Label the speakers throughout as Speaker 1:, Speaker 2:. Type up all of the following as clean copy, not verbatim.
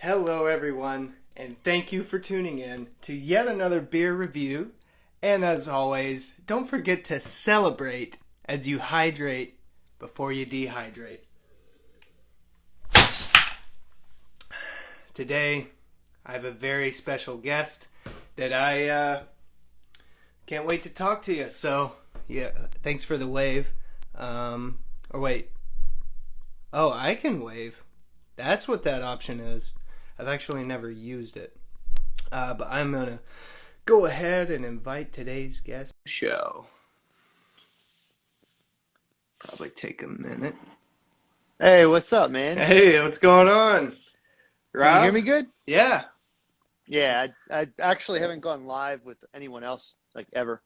Speaker 1: Hello, everyone, and thank you for tuning in to yet another beer review. And as always, don't forget to celebrate as you hydrate before you dehydrate. Today, I have a very special guest that I can't wait to talk to you. So, yeah, thanks for the wave. Or wait. Oh, I can wave. That's what that option is. I've actually never used it. But I'm going to go ahead and invite today's guest to the show. Probably take a minute.
Speaker 2: Hey, what's up, man?
Speaker 1: Hey, what's going on?
Speaker 2: Can you hear
Speaker 1: Rob?
Speaker 2: me good?
Speaker 1: Yeah.
Speaker 2: Yeah, I actually haven't gone live with anyone else like ever.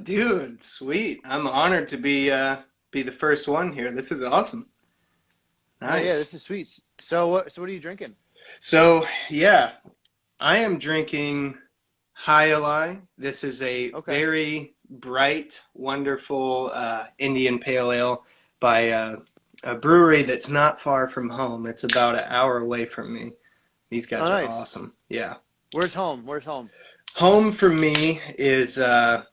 Speaker 1: Dude, sweet. I'm honored to be the first one here. This is awesome.
Speaker 2: Oh yeah,
Speaker 1: Nice.
Speaker 2: this is sweet. So what are you drinking?
Speaker 1: So, yeah, I am drinking Hyali. This is a
Speaker 2: Okay.
Speaker 1: very bright, wonderful Indian Pale Ale by a brewery that's not far from home. It's about an hour away from me. These
Speaker 2: Oh,
Speaker 1: guys are
Speaker 2: nice.
Speaker 1: awesome. Yeah.
Speaker 2: Where's home? Where's home?
Speaker 1: Home for me is, well,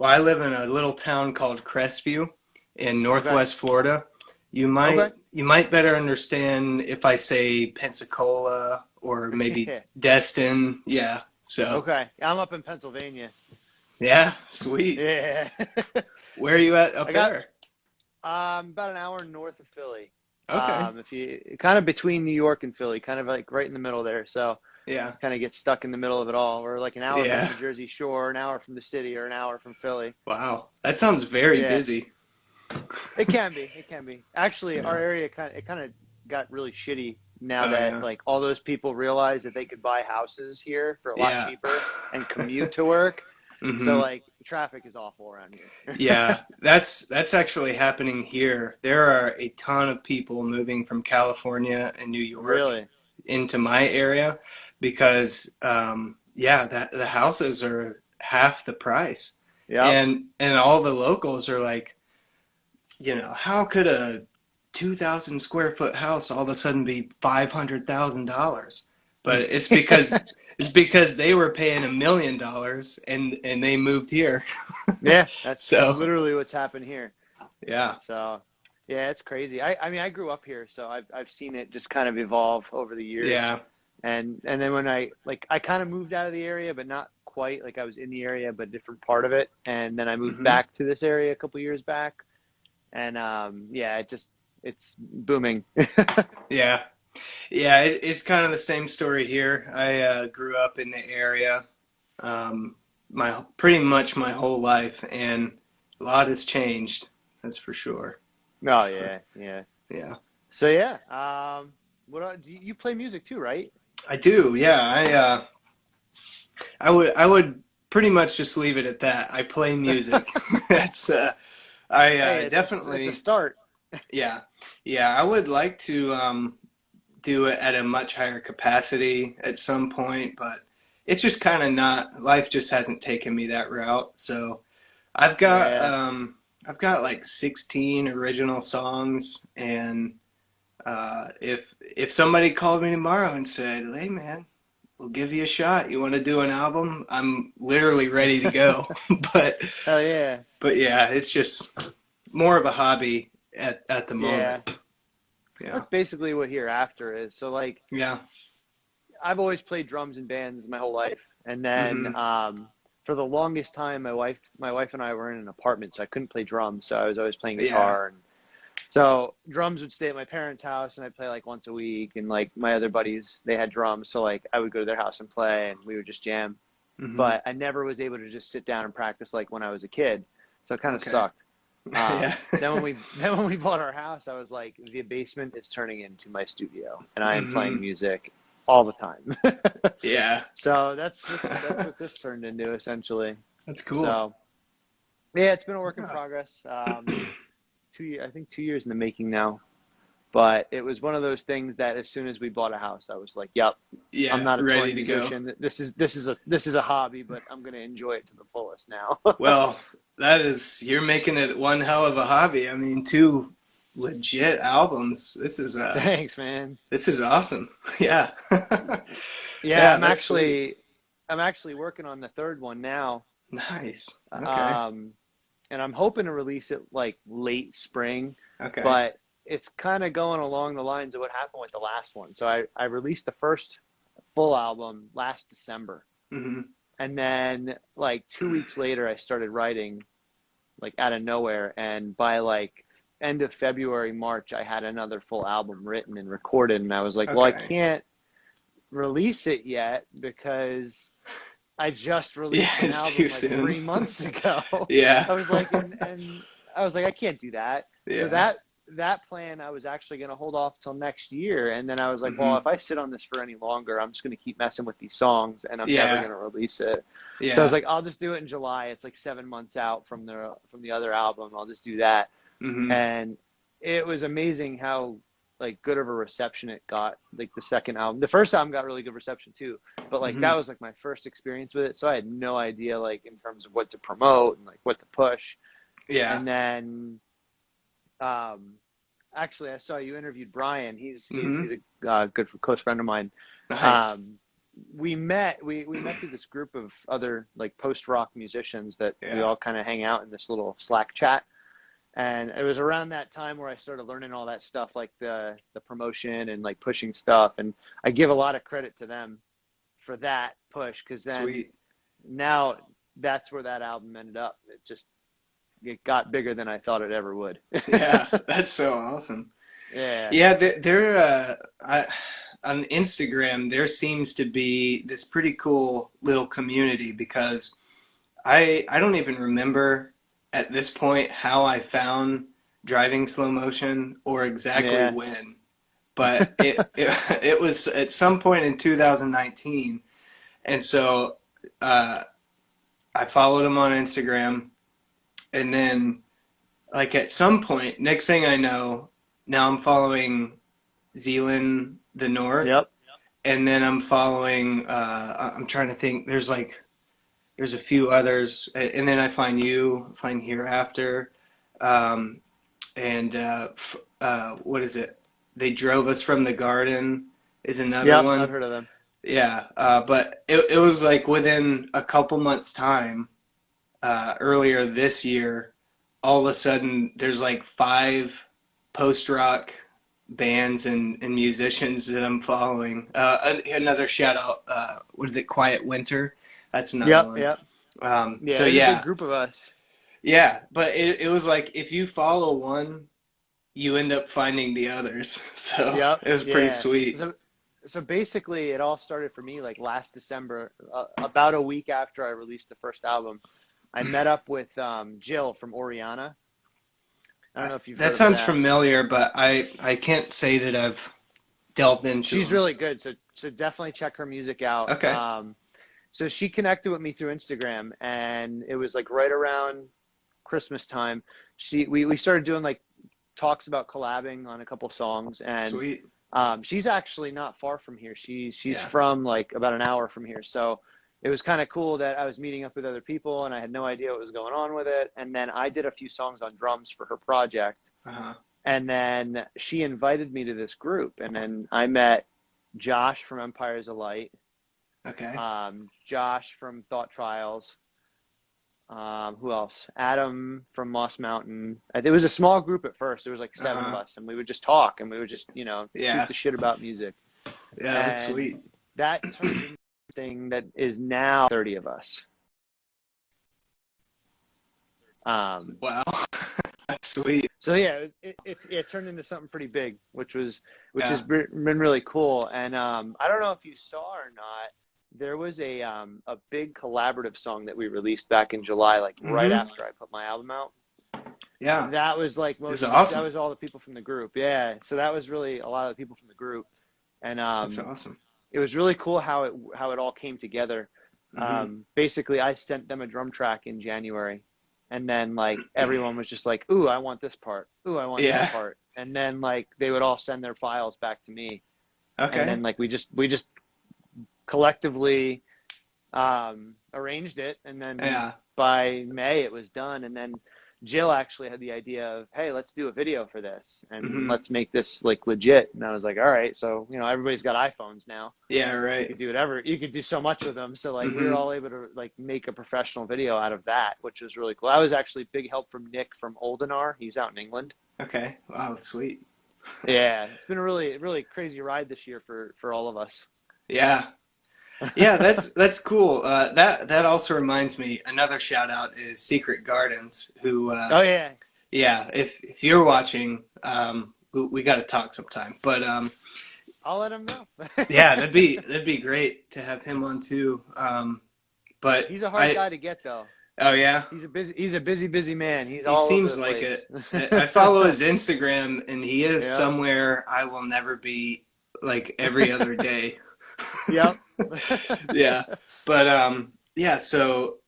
Speaker 1: I live in a little town called Crestview in
Speaker 2: Okay.
Speaker 1: Northwest Florida. You
Speaker 2: Okay.
Speaker 1: might you might better understand if I say Pensacola or maybe Destin. Yeah. So,
Speaker 2: Okay. I'm up in Pennsylvania.
Speaker 1: yeah, sweet.
Speaker 2: Yeah.
Speaker 1: Where are you at
Speaker 2: I
Speaker 1: up
Speaker 2: got
Speaker 1: there?
Speaker 2: about an hour north of Philly.
Speaker 1: Okay.
Speaker 2: If you kind of between New York and Philly, kind of like right in the middle there. So
Speaker 1: Yeah.
Speaker 2: kind of get stuck in the middle of it all. We're like an hour from
Speaker 1: Yeah.
Speaker 2: the Jersey Shore, an hour from the city, or an hour from Philly.
Speaker 1: Wow. That sounds very
Speaker 2: Yeah.
Speaker 1: busy.
Speaker 2: It can be. It can be. Actually, our
Speaker 1: Yeah.
Speaker 2: area kind of got really shitty now
Speaker 1: Oh
Speaker 2: that
Speaker 1: yeah.
Speaker 2: like all those people realize that they could buy houses here for a lot
Speaker 1: Yeah.
Speaker 2: cheaper and commute to work. So
Speaker 1: hmm
Speaker 2: like traffic is awful around here.
Speaker 1: Yeah. That's actually happening here. There are a ton of people moving from California and New York
Speaker 2: Really?
Speaker 1: into my area because yeah, that the houses are half the price.
Speaker 2: Yep.
Speaker 1: And all the locals are like, how could a 2,000 square foot house all of a sudden be $500,000? But it's because they were paying $1 million and they moved here.
Speaker 2: Yeah, that's
Speaker 1: So
Speaker 2: literally what's happened here.
Speaker 1: yeah,
Speaker 2: So yeah, it's crazy. I mean I grew up here, so I've seen it just kind of evolve over the years.
Speaker 1: yeah,
Speaker 2: And then when I kind of moved out of the area, but not quite. Like I was in the area, but different part of it. And then I moved
Speaker 1: hmm
Speaker 2: back to this area a couple years back. And yeah, it's booming.
Speaker 1: yeah, yeah. It's kind of the same story here. I grew up in the area, my pretty much my whole life, and a lot has changed. That's for sure.
Speaker 2: Oh yeah, yeah.
Speaker 1: Yeah.
Speaker 2: So yeah, do you play music too, right?
Speaker 1: I do, yeah. I would pretty much just leave it at that. I play music. That's I
Speaker 2: Hey, it's a
Speaker 1: definitely
Speaker 2: start.
Speaker 1: yeah. Yeah, I would like to do it at a much higher capacity at some point, but it's just kind of not life just hasn't taken me that route. So I've got
Speaker 2: Yeah.
Speaker 1: I've got like 16 original songs and if somebody called me tomorrow and said, "Hey man, we'll give you a shot. You want to do an album?" I'm literally ready to go. but
Speaker 2: Hell yeah.
Speaker 1: but yeah, it's just more of a hobby at the
Speaker 2: Yeah.
Speaker 1: moment. Yeah.
Speaker 2: That's basically what Hereafter is. So like
Speaker 1: Yeah.
Speaker 2: I've always played drums in bands my whole life. And then
Speaker 1: hmm
Speaker 2: for the longest time my wife and I were in an apartment, so I couldn't play drums. So I was always playing
Speaker 1: Yeah.
Speaker 2: guitar and so drums would stay at my parents' house and I'd play like once a week and like my other buddies, they had drums, so like I would go to their house and play and we would just jam.
Speaker 1: hmm
Speaker 2: But I never was able to just sit down and practice like when I was a kid. So it kind of
Speaker 1: Okay.
Speaker 2: sucked.
Speaker 1: Yeah.
Speaker 2: Then when we bought our house, I was like, the basement is turning into my studio, and I am playing
Speaker 1: hmm
Speaker 2: music all the time.
Speaker 1: Yeah.
Speaker 2: So that's what this turned into essentially.
Speaker 1: That's cool.
Speaker 2: So yeah, it's been a work in
Speaker 1: Yeah.
Speaker 2: progress. 2 year, I think 2 years in the making now. But it was one of those things that as soon as we bought a house, I was like, "Yep, I'm
Speaker 1: Yeah.
Speaker 2: not a
Speaker 1: Ready
Speaker 2: touring
Speaker 1: to go.
Speaker 2: musician. This is a hobby, but I'm gonna enjoy it to the fullest now."
Speaker 1: Well, you're making it one hell of a hobby. I mean, legit albums.
Speaker 2: Thanks, man.
Speaker 1: This is awesome. Yeah.
Speaker 2: Yeah,
Speaker 1: Yeah, that's sweet.
Speaker 2: I'm actually working on the third one now.
Speaker 1: Nice. Okay.
Speaker 2: Um, and I'm hoping to release it like late spring,
Speaker 1: Okay.
Speaker 2: but it's kind of going along the lines of what happened with the last one. So I released the first full album last December.
Speaker 1: Hmm.
Speaker 2: And then like 2 weeks later, I started writing like out of nowhere. And by like end of February, March, I had another full album written and recorded. And I was like, well, I
Speaker 1: Okay.
Speaker 2: can't release it yet because I just
Speaker 1: Yeah,
Speaker 2: released an
Speaker 1: it's too
Speaker 2: album like
Speaker 1: soon.
Speaker 2: 3 months ago.
Speaker 1: Yeah.
Speaker 2: I was like, and I was like, I can't do that. So
Speaker 1: Yeah.
Speaker 2: that plan, I was actually going to hold off till next year. And then I was like, well,
Speaker 1: Hmm.
Speaker 2: if I sit on this for any longer, I'm just going to keep messing with these songs and I'm never
Speaker 1: Yeah.
Speaker 2: going to release it. So I was
Speaker 1: Yeah.
Speaker 2: like, I'll just do it in July. It's like 7 months out from the other album. I'll just do that.
Speaker 1: Hmm.
Speaker 2: And it was amazing how like good of a reception it got. Like the second album, the first album got really good reception too, but like that
Speaker 1: Hmm.
Speaker 2: was like my first experience with it, so I had no idea like in terms of what to promote and like what to push.
Speaker 1: Yeah.
Speaker 2: And then um actually I saw you interviewed Brian. He's
Speaker 1: Hmm.
Speaker 2: a good close friend of mine.
Speaker 1: Nice.
Speaker 2: um we met through this group of other like post rock musicians that we
Speaker 1: Yeah.
Speaker 2: all kind of hang out in this little Slack chat. And it was around that time where I started learning all that stuff, like the promotion and like pushing stuff. And I give a lot of credit to them for that push, because then
Speaker 1: Sweet.
Speaker 2: now that's where that album ended up. It got bigger than I thought it ever would.
Speaker 1: Yeah, that's so awesome.
Speaker 2: Yeah.
Speaker 1: Yeah, on Instagram, there seems to be this pretty cool little community because I don't even remember at this point how I found driving slow motion or exactly
Speaker 2: Yeah.
Speaker 1: when, but it was at some point in 2019, and so uh, I followed him on Instagram, and then like at some point, next thing I know, now I'm following Zealand the North,
Speaker 2: Yep.
Speaker 1: and then I'm following. I'm trying to think. There's a few others, and then I find you, find Hereafter, um, and what is it? They drove us from the garden is another
Speaker 2: Yep. I've
Speaker 1: one.
Speaker 2: heard of them.
Speaker 1: Yeah, but it was like within a couple months' time, earlier this year, all of a sudden there's like five post rock bands and musicians that I'm following. Another shout out, what is it? Quiet Winter. That's another
Speaker 2: Yep.
Speaker 1: one.
Speaker 2: Yep. Yeah.
Speaker 1: So
Speaker 2: There's a big
Speaker 1: yeah,
Speaker 2: group of us.
Speaker 1: yeah, but it was like if you follow one, you end up finding the others. So
Speaker 2: Yep.
Speaker 1: it was pretty
Speaker 2: Yeah.
Speaker 1: sweet.
Speaker 2: So basically, it all started for me like last December, about a week after I released the first album. I met up with Jill from Oriana. I don't know if you've
Speaker 1: That
Speaker 2: heard of
Speaker 1: sounds
Speaker 2: them.
Speaker 1: familiar, but I can't say that I've delved into
Speaker 2: She's
Speaker 1: them.
Speaker 2: really good, so definitely check her music out.
Speaker 1: Okay.
Speaker 2: So she connected with me through Instagram, and it was like right around Christmas time. We started doing like talks about collabing on a couple songs, and
Speaker 1: Sweet.
Speaker 2: she's actually not far from here. She's
Speaker 1: Yeah.
Speaker 2: from like about an hour from here, so it was kind of cool that I was meeting up with other people, and I had no idea what was going on with it. And then I did a few songs on drums for her project.
Speaker 1: Uh-huh.
Speaker 2: And then she invited me to this group, and then I met Josh from Empires of Light,
Speaker 1: Okay.
Speaker 2: Josh from Thought Trials, who else? Adam from Moss Mountain. It was a small group at first. There was like seven of
Speaker 1: Uh-huh.
Speaker 2: us, and we would just talk, and we would just, shoot
Speaker 1: Yeah.
Speaker 2: the shit about music.
Speaker 1: Yeah, that's
Speaker 2: And
Speaker 1: sweet.
Speaker 2: that turned into something that is now 30 of us. Um,
Speaker 1: Wow. That's sweet.
Speaker 2: so yeah, it turned into something pretty big, which has
Speaker 1: Yeah.
Speaker 2: been really cool. And I don't know if you saw or not, there was a big collaborative song that we released back in July, like right
Speaker 1: Hmm.
Speaker 2: after I put my album out.
Speaker 1: Yeah.
Speaker 2: That was like
Speaker 1: It's
Speaker 2: that
Speaker 1: awesome.
Speaker 2: was all the people from the group. Yeah, so that was really a lot of the people from the group, and
Speaker 1: That's awesome.
Speaker 2: it was really cool how it all came together.
Speaker 1: Hmm.
Speaker 2: Basically, I sent them a drum track in January, and then like everyone was just like, "Ooh, I want this part. Ooh, I want
Speaker 1: Yeah.
Speaker 2: that part." And then like they would all send their files back to me, and
Speaker 1: Okay.
Speaker 2: then like we just collectively arranged it, and then
Speaker 1: Yeah.
Speaker 2: by May it was done. And then Jill actually had the idea of, hey, let's do a video for this and
Speaker 1: Hmm.
Speaker 2: let's make this like legit. And I was like, all right. So, everybody's got iPhones now.
Speaker 1: Yeah,
Speaker 2: You
Speaker 1: right.
Speaker 2: could do whatever. You could do so much with them. So like we were
Speaker 1: Hmm.
Speaker 2: all able to like make a professional video out of that, which was really cool. I was actually big help from Nick from Oldenar. He's out in England.
Speaker 1: Okay. Wow, that's sweet.
Speaker 2: Yeah, it's been a really, really crazy ride this year for all of us.
Speaker 1: Yeah. Yeah, that's cool. That also reminds me, another shout out is Secret Gardens, who
Speaker 2: Oh yeah.
Speaker 1: yeah, if you're watching, we got to talk sometime. But
Speaker 2: I'll let him know.
Speaker 1: yeah, that'd be great to have him on too. But
Speaker 2: He's a hard
Speaker 1: I
Speaker 2: guy to get though.
Speaker 1: oh yeah,
Speaker 2: He's a busy man. He's
Speaker 1: he
Speaker 2: all over
Speaker 1: seems
Speaker 2: the
Speaker 1: like
Speaker 2: place.
Speaker 1: it. I follow his Instagram, and he is
Speaker 2: Yep.
Speaker 1: somewhere I will never be, like every other day.
Speaker 2: Yep.
Speaker 1: Yeah, but yeah. So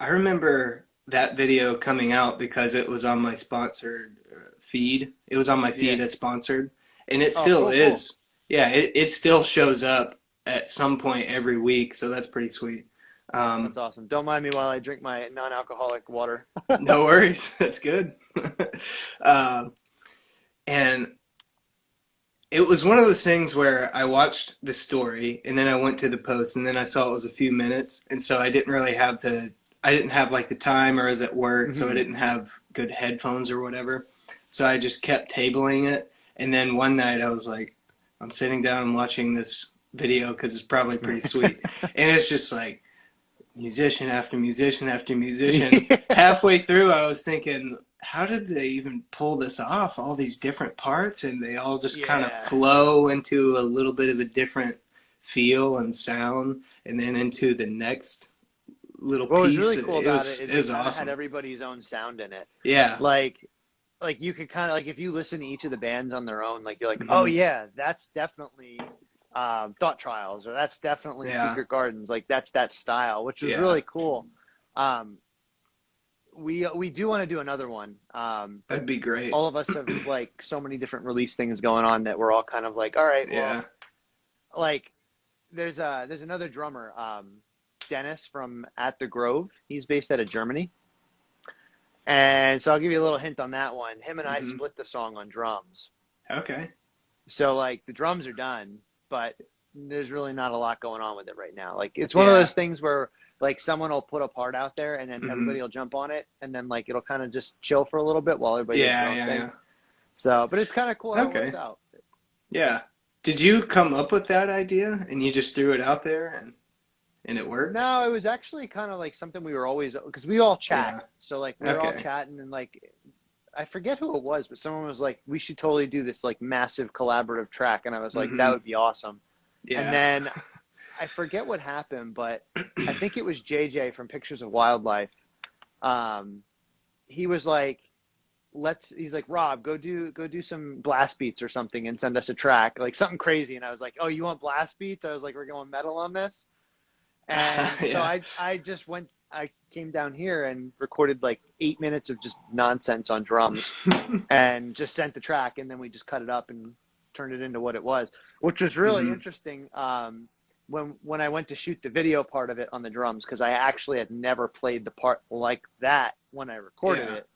Speaker 1: I remember that video coming out because it was on my sponsored feed. It was on my feed
Speaker 2: Yeah.
Speaker 1: as sponsored, and it
Speaker 2: Oh,
Speaker 1: still
Speaker 2: cool, cool.
Speaker 1: is. Yeah, it still shows up at some point every week, so that's pretty sweet.
Speaker 2: That's
Speaker 1: Um,
Speaker 2: awesome. Don't mind me while I drink my non-alcoholic water.
Speaker 1: no worries, that's good. um, and it was one of those things where I watched the story and then I went to the post and then I saw it was a few minutes, and so I didn't have like the time, or I was at work, so I
Speaker 2: Hmm.
Speaker 1: didn't have good headphones or whatever. So I just kept tabling it, and then one night I was like, I'm sitting down and watching this video because it's probably pretty sweet, and it's just like musician after musician after musician.
Speaker 2: Yeah.
Speaker 1: Halfway through, I was thinking, how did they even pull this off? All these different parts, and they all just kind of
Speaker 2: Yeah.
Speaker 1: flow into a little bit of a different feel and sound, and then into the next little
Speaker 2: What was
Speaker 1: piece.
Speaker 2: really cool
Speaker 1: It
Speaker 2: about
Speaker 1: was
Speaker 2: it is
Speaker 1: it
Speaker 2: it
Speaker 1: was
Speaker 2: kind of had
Speaker 1: awesome.
Speaker 2: everybody's own sound in it.
Speaker 1: Yeah.
Speaker 2: Like, like you could kind of like if you listen to each of the bands on their own, like you're like, oh
Speaker 1: Hmm.
Speaker 2: yeah, that's definitely Thought Trials, or that's definitely
Speaker 1: Yeah.
Speaker 2: Secret Gardens. Like that's that style, which was
Speaker 1: Yeah.
Speaker 2: really cool. Um, we do want to do another one. But
Speaker 1: That'd be great.
Speaker 2: all of us have like so many different release things going on that we're all kind of like, all right, well,
Speaker 1: Yeah.
Speaker 2: like there's another drummer, Dennis from At the Grove. He's based out of Germany. And so I'll give you a little hint on that one. Him and I
Speaker 1: Hmm.
Speaker 2: split the song on drums.
Speaker 1: Okay.
Speaker 2: So like the drums are done, but there's really not a lot going on with it right now. Like it's one of
Speaker 1: Yeah.
Speaker 2: those things where like someone will put a part out there and then
Speaker 1: Hmm.
Speaker 2: everybody will jump on it and then like it'll kind of just chill for a little bit while everybody does their
Speaker 1: Yeah.
Speaker 2: own
Speaker 1: Yeah.
Speaker 2: thing.
Speaker 1: Yeah.
Speaker 2: So, but it's kind of cool how it works
Speaker 1: Okay.
Speaker 2: out.
Speaker 1: Yeah. Did you come up with that idea and you just threw it out there and it worked?
Speaker 2: No, it was actually kind of like something we were always because we all chat.
Speaker 1: Yeah.
Speaker 2: So like we were all
Speaker 1: Okay.
Speaker 2: chatting and like I forget who it was, but someone was like, "We should totally do this like massive collaborative track," and I was like, "That
Speaker 1: Hmm.
Speaker 2: would be awesome." And
Speaker 1: Yeah.
Speaker 2: then I forget what happened, but I think it was JJ from Pictures of Wildlife. Um, he was like, he's like, Rob, go do some blast beats or something and send us a track, like something crazy. And I was like, oh, you want blast beats? I was like, we're going metal on this. And so
Speaker 1: Yeah.
Speaker 2: I just I came down here and recorded like 8 minutes of just nonsense on drums and just sent the track. And then we just cut it up and turned it into what it was, which was really
Speaker 1: Hmm.
Speaker 2: interesting. When I went to shoot the video part of it on the drums, because I actually had never played the part like that when I recorded
Speaker 1: Yeah.
Speaker 2: it.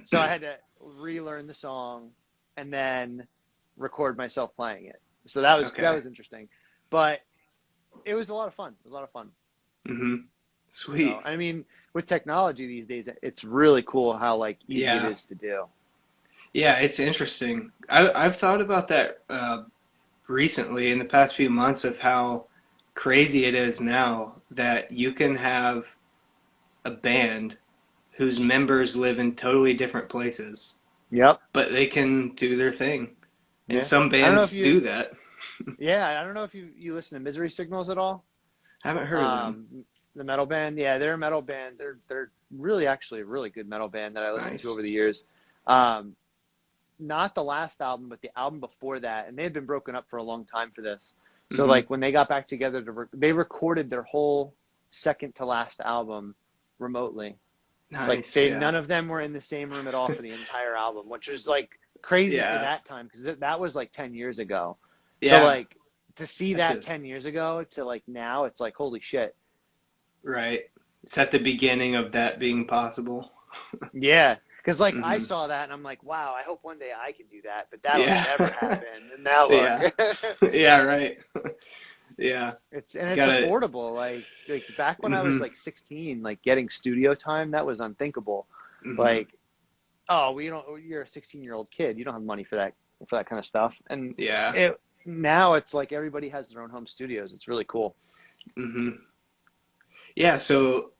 Speaker 2: So I had to relearn the song and then record myself playing it. So that
Speaker 1: Okay.
Speaker 2: was interesting. But it was a lot of fun. It was a lot of fun.
Speaker 1: Hmm.
Speaker 2: So,
Speaker 1: Sweet.
Speaker 2: I mean, with technology these days, it's really cool how like easy it
Speaker 1: Yeah.
Speaker 2: is to do.
Speaker 1: Yeah, it's interesting. I've thought about that recently in the past few months of how crazy it is now that you can have a band whose members live in totally different places,
Speaker 2: Yep.
Speaker 1: but they can do their thing. And
Speaker 2: Yeah.
Speaker 1: some
Speaker 2: I don't know if
Speaker 1: bands
Speaker 2: you,
Speaker 1: do that.
Speaker 2: yeah, I don't know if you listen to Misery Signals at all.
Speaker 1: Haven't heard of them.
Speaker 2: The metal band, yeah, they're a metal band. They're really actually a really good metal band that I listened to
Speaker 1: Nice.
Speaker 2: over the years. Um, Not the last album, but the album before that, and they had been broken up for a long time for this. So
Speaker 1: Hmm.
Speaker 2: like when they got back together they recorded their whole second to last album remotely. Like
Speaker 1: Nice.
Speaker 2: they
Speaker 1: Yeah.
Speaker 2: none of them were in the same room at all for the entire album, which was like crazy for
Speaker 1: Yeah.
Speaker 2: that time because that was like 10 years ago. So
Speaker 1: Yeah.
Speaker 2: like to see
Speaker 1: At
Speaker 2: that
Speaker 1: the
Speaker 2: 10 years ago to like now, it's like holy shit.
Speaker 1: right. It's at the beginning of that being possible.
Speaker 2: Yeah. Because like I
Speaker 1: Hmm.
Speaker 2: saw that and I'm like, wow, I hope one day I can do that, but that'll
Speaker 1: Yeah.
Speaker 2: never happen. And now
Speaker 1: Yeah.
Speaker 2: look.
Speaker 1: Yeah, right. Yeah.
Speaker 2: It's
Speaker 1: Gotta.
Speaker 2: affordable. Like back when I was
Speaker 1: Hmm.
Speaker 2: like 16, like getting studio time, that was unthinkable.
Speaker 1: Hmm.
Speaker 2: Like, oh, well, you don't, you're a 16-year-old kid, you don't have money for that kind of stuff. And
Speaker 1: Yeah.
Speaker 2: it now it's like everybody has their own home studios. It's really cool.
Speaker 1: Hmm. Yeah, so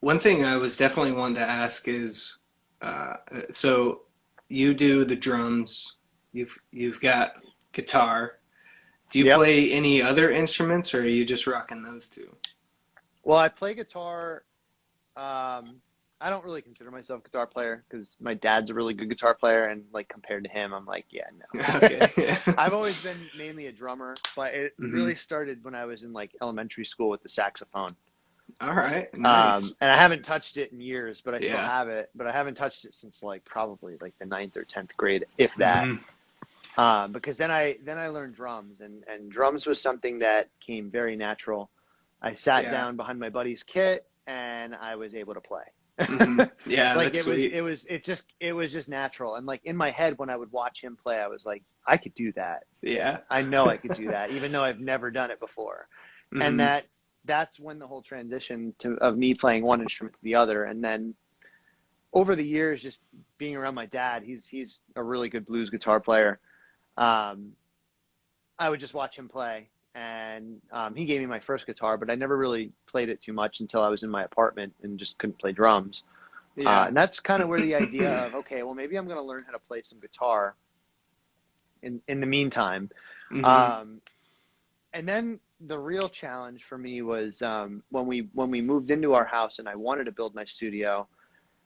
Speaker 1: one thing I was definitely wanting to ask is, uh, so you do the drums, you've got guitar. Do you
Speaker 2: Yep.
Speaker 1: play any other instruments, or are you just rocking those two?
Speaker 2: Well, I play guitar. I don't really consider myself a guitar player because my dad's a really good guitar player, and like compared to him, I'm like, yeah, no.
Speaker 1: Okay. Yeah.
Speaker 2: I've always been mainly a drummer, but it
Speaker 1: Hmm.
Speaker 2: really started when I was in like elementary school with the saxophone.
Speaker 1: All right. Nice.
Speaker 2: And I haven't touched it in years, but I still
Speaker 1: Yeah.
Speaker 2: have it. But I haven't touched it since like probably like the ninth or 10th grade, if that.
Speaker 1: Hmm.
Speaker 2: Because then I learned drums, and drums was something that came very natural. I sat
Speaker 1: Yeah.
Speaker 2: down behind my buddy's kit, and I was able to
Speaker 1: Hmm.
Speaker 2: play.
Speaker 1: Yeah,
Speaker 2: Like
Speaker 1: that's sweet.
Speaker 2: it was just natural. And like in my head when I would watch him play, I was like, I could do that.
Speaker 1: Yeah.
Speaker 2: I know I could do that, even though I've never done it before. And
Speaker 1: Hmm.
Speaker 2: that's when the whole transition of me playing one instrument to the other. And then over the years, just being around my dad, he's a really good blues guitar player. Um, I would just watch him play, and he gave me my first guitar, but I never really played it too much until I was in my apartment and just couldn't play drums.
Speaker 1: Yeah.
Speaker 2: And that's kind of where the idea of, okay, well, maybe I'm going to learn how to play some guitar in the meantime.
Speaker 1: Hmm.
Speaker 2: Um, and then the real challenge for me was when we moved into our house and I wanted to build my studio.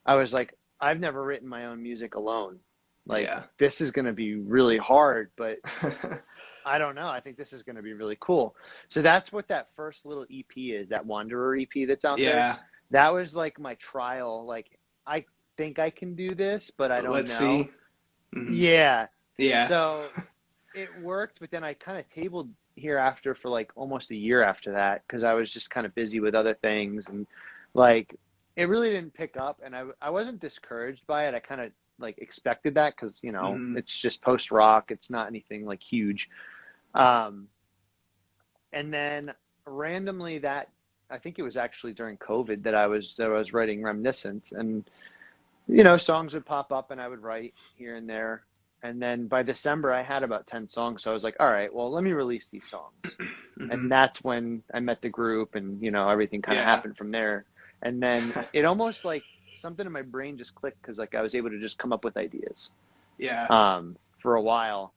Speaker 2: I was like, I've never written my own music alone. Like,
Speaker 1: Yeah.
Speaker 2: this is going to be really hard, but I don't know. I think this is going to be really cool. So that's what that first little EP is, that Wanderer EP that's out there.
Speaker 1: Yeah.
Speaker 2: That was like my trial. Like, I think I can do this, but I don't
Speaker 1: Let's
Speaker 2: know.
Speaker 1: see. Hmm.
Speaker 2: Yeah.
Speaker 1: Yeah.
Speaker 2: So it worked, but then I kind of tabled Hereafter for like almost a year after that because I was just kind of busy with other things, and like it really didn't pick up, and I wasn't discouraged by it. I kind of like expected that because
Speaker 1: Hmm.
Speaker 2: it's just post rock. It's not anything like huge. Um, and then randomly that I think it was actually during COVID that I was writing Reminiscence, and songs would pop up and I would write here and there. And then by December I had about 10 songs, so I was like, all right, well, let me release these songs.
Speaker 1: Hmm.
Speaker 2: And that's when I met the group, and everything kind of
Speaker 1: Yeah.
Speaker 2: happened from there. And then it almost like something in my brain just clicked because like I was able to just come up with ideas
Speaker 1: Yeah.
Speaker 2: for a while.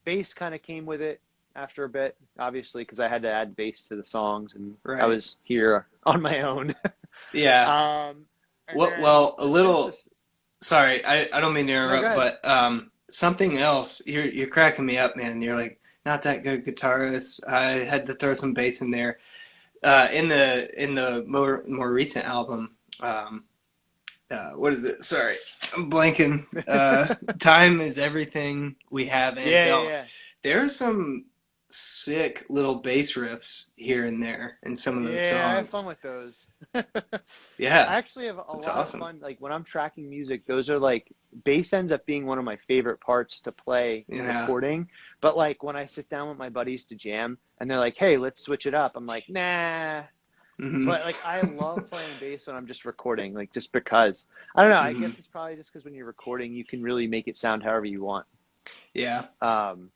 Speaker 2: Bass kind of came with it after a bit, obviously, because I had to add bass to the songs, and I
Speaker 1: Right.
Speaker 2: was here on my own.
Speaker 1: Yeah.
Speaker 2: And
Speaker 1: Well,
Speaker 2: then
Speaker 1: well, a
Speaker 2: the
Speaker 1: little.
Speaker 2: synthesis.
Speaker 1: Sorry, I don't mean to
Speaker 2: No, go
Speaker 1: interrupt,
Speaker 2: ahead.
Speaker 1: but something else. You're cracking me up, man. You're like not that good guitarist. I had to throw some bass in there. In the more recent album. What is it? Sorry, I'm blanking. Time is everything we have and
Speaker 2: Yeah, yeah,
Speaker 1: don't.
Speaker 2: yeah.
Speaker 1: There are some sick little bass riffs here and there in some of those
Speaker 2: Yeah, I have fun
Speaker 1: songs.
Speaker 2: with those.
Speaker 1: Yeah,
Speaker 2: I actually have a
Speaker 1: it's
Speaker 2: lot of
Speaker 1: awesome.
Speaker 2: fun. Like when I'm tracking music, those are like bass ends up being one of my favorite parts to play in
Speaker 1: Yeah.
Speaker 2: recording. But like when I sit down with my buddies to jam and they're like, "Hey, let's switch it up," I'm like, "Nah."
Speaker 1: Hmm.
Speaker 2: But like I love playing bass when I'm just recording, like just because. I don't know. I
Speaker 1: Hmm.
Speaker 2: guess it's probably just because when you're recording, you can really make it sound however you want.
Speaker 1: Yeah.
Speaker 2: Um,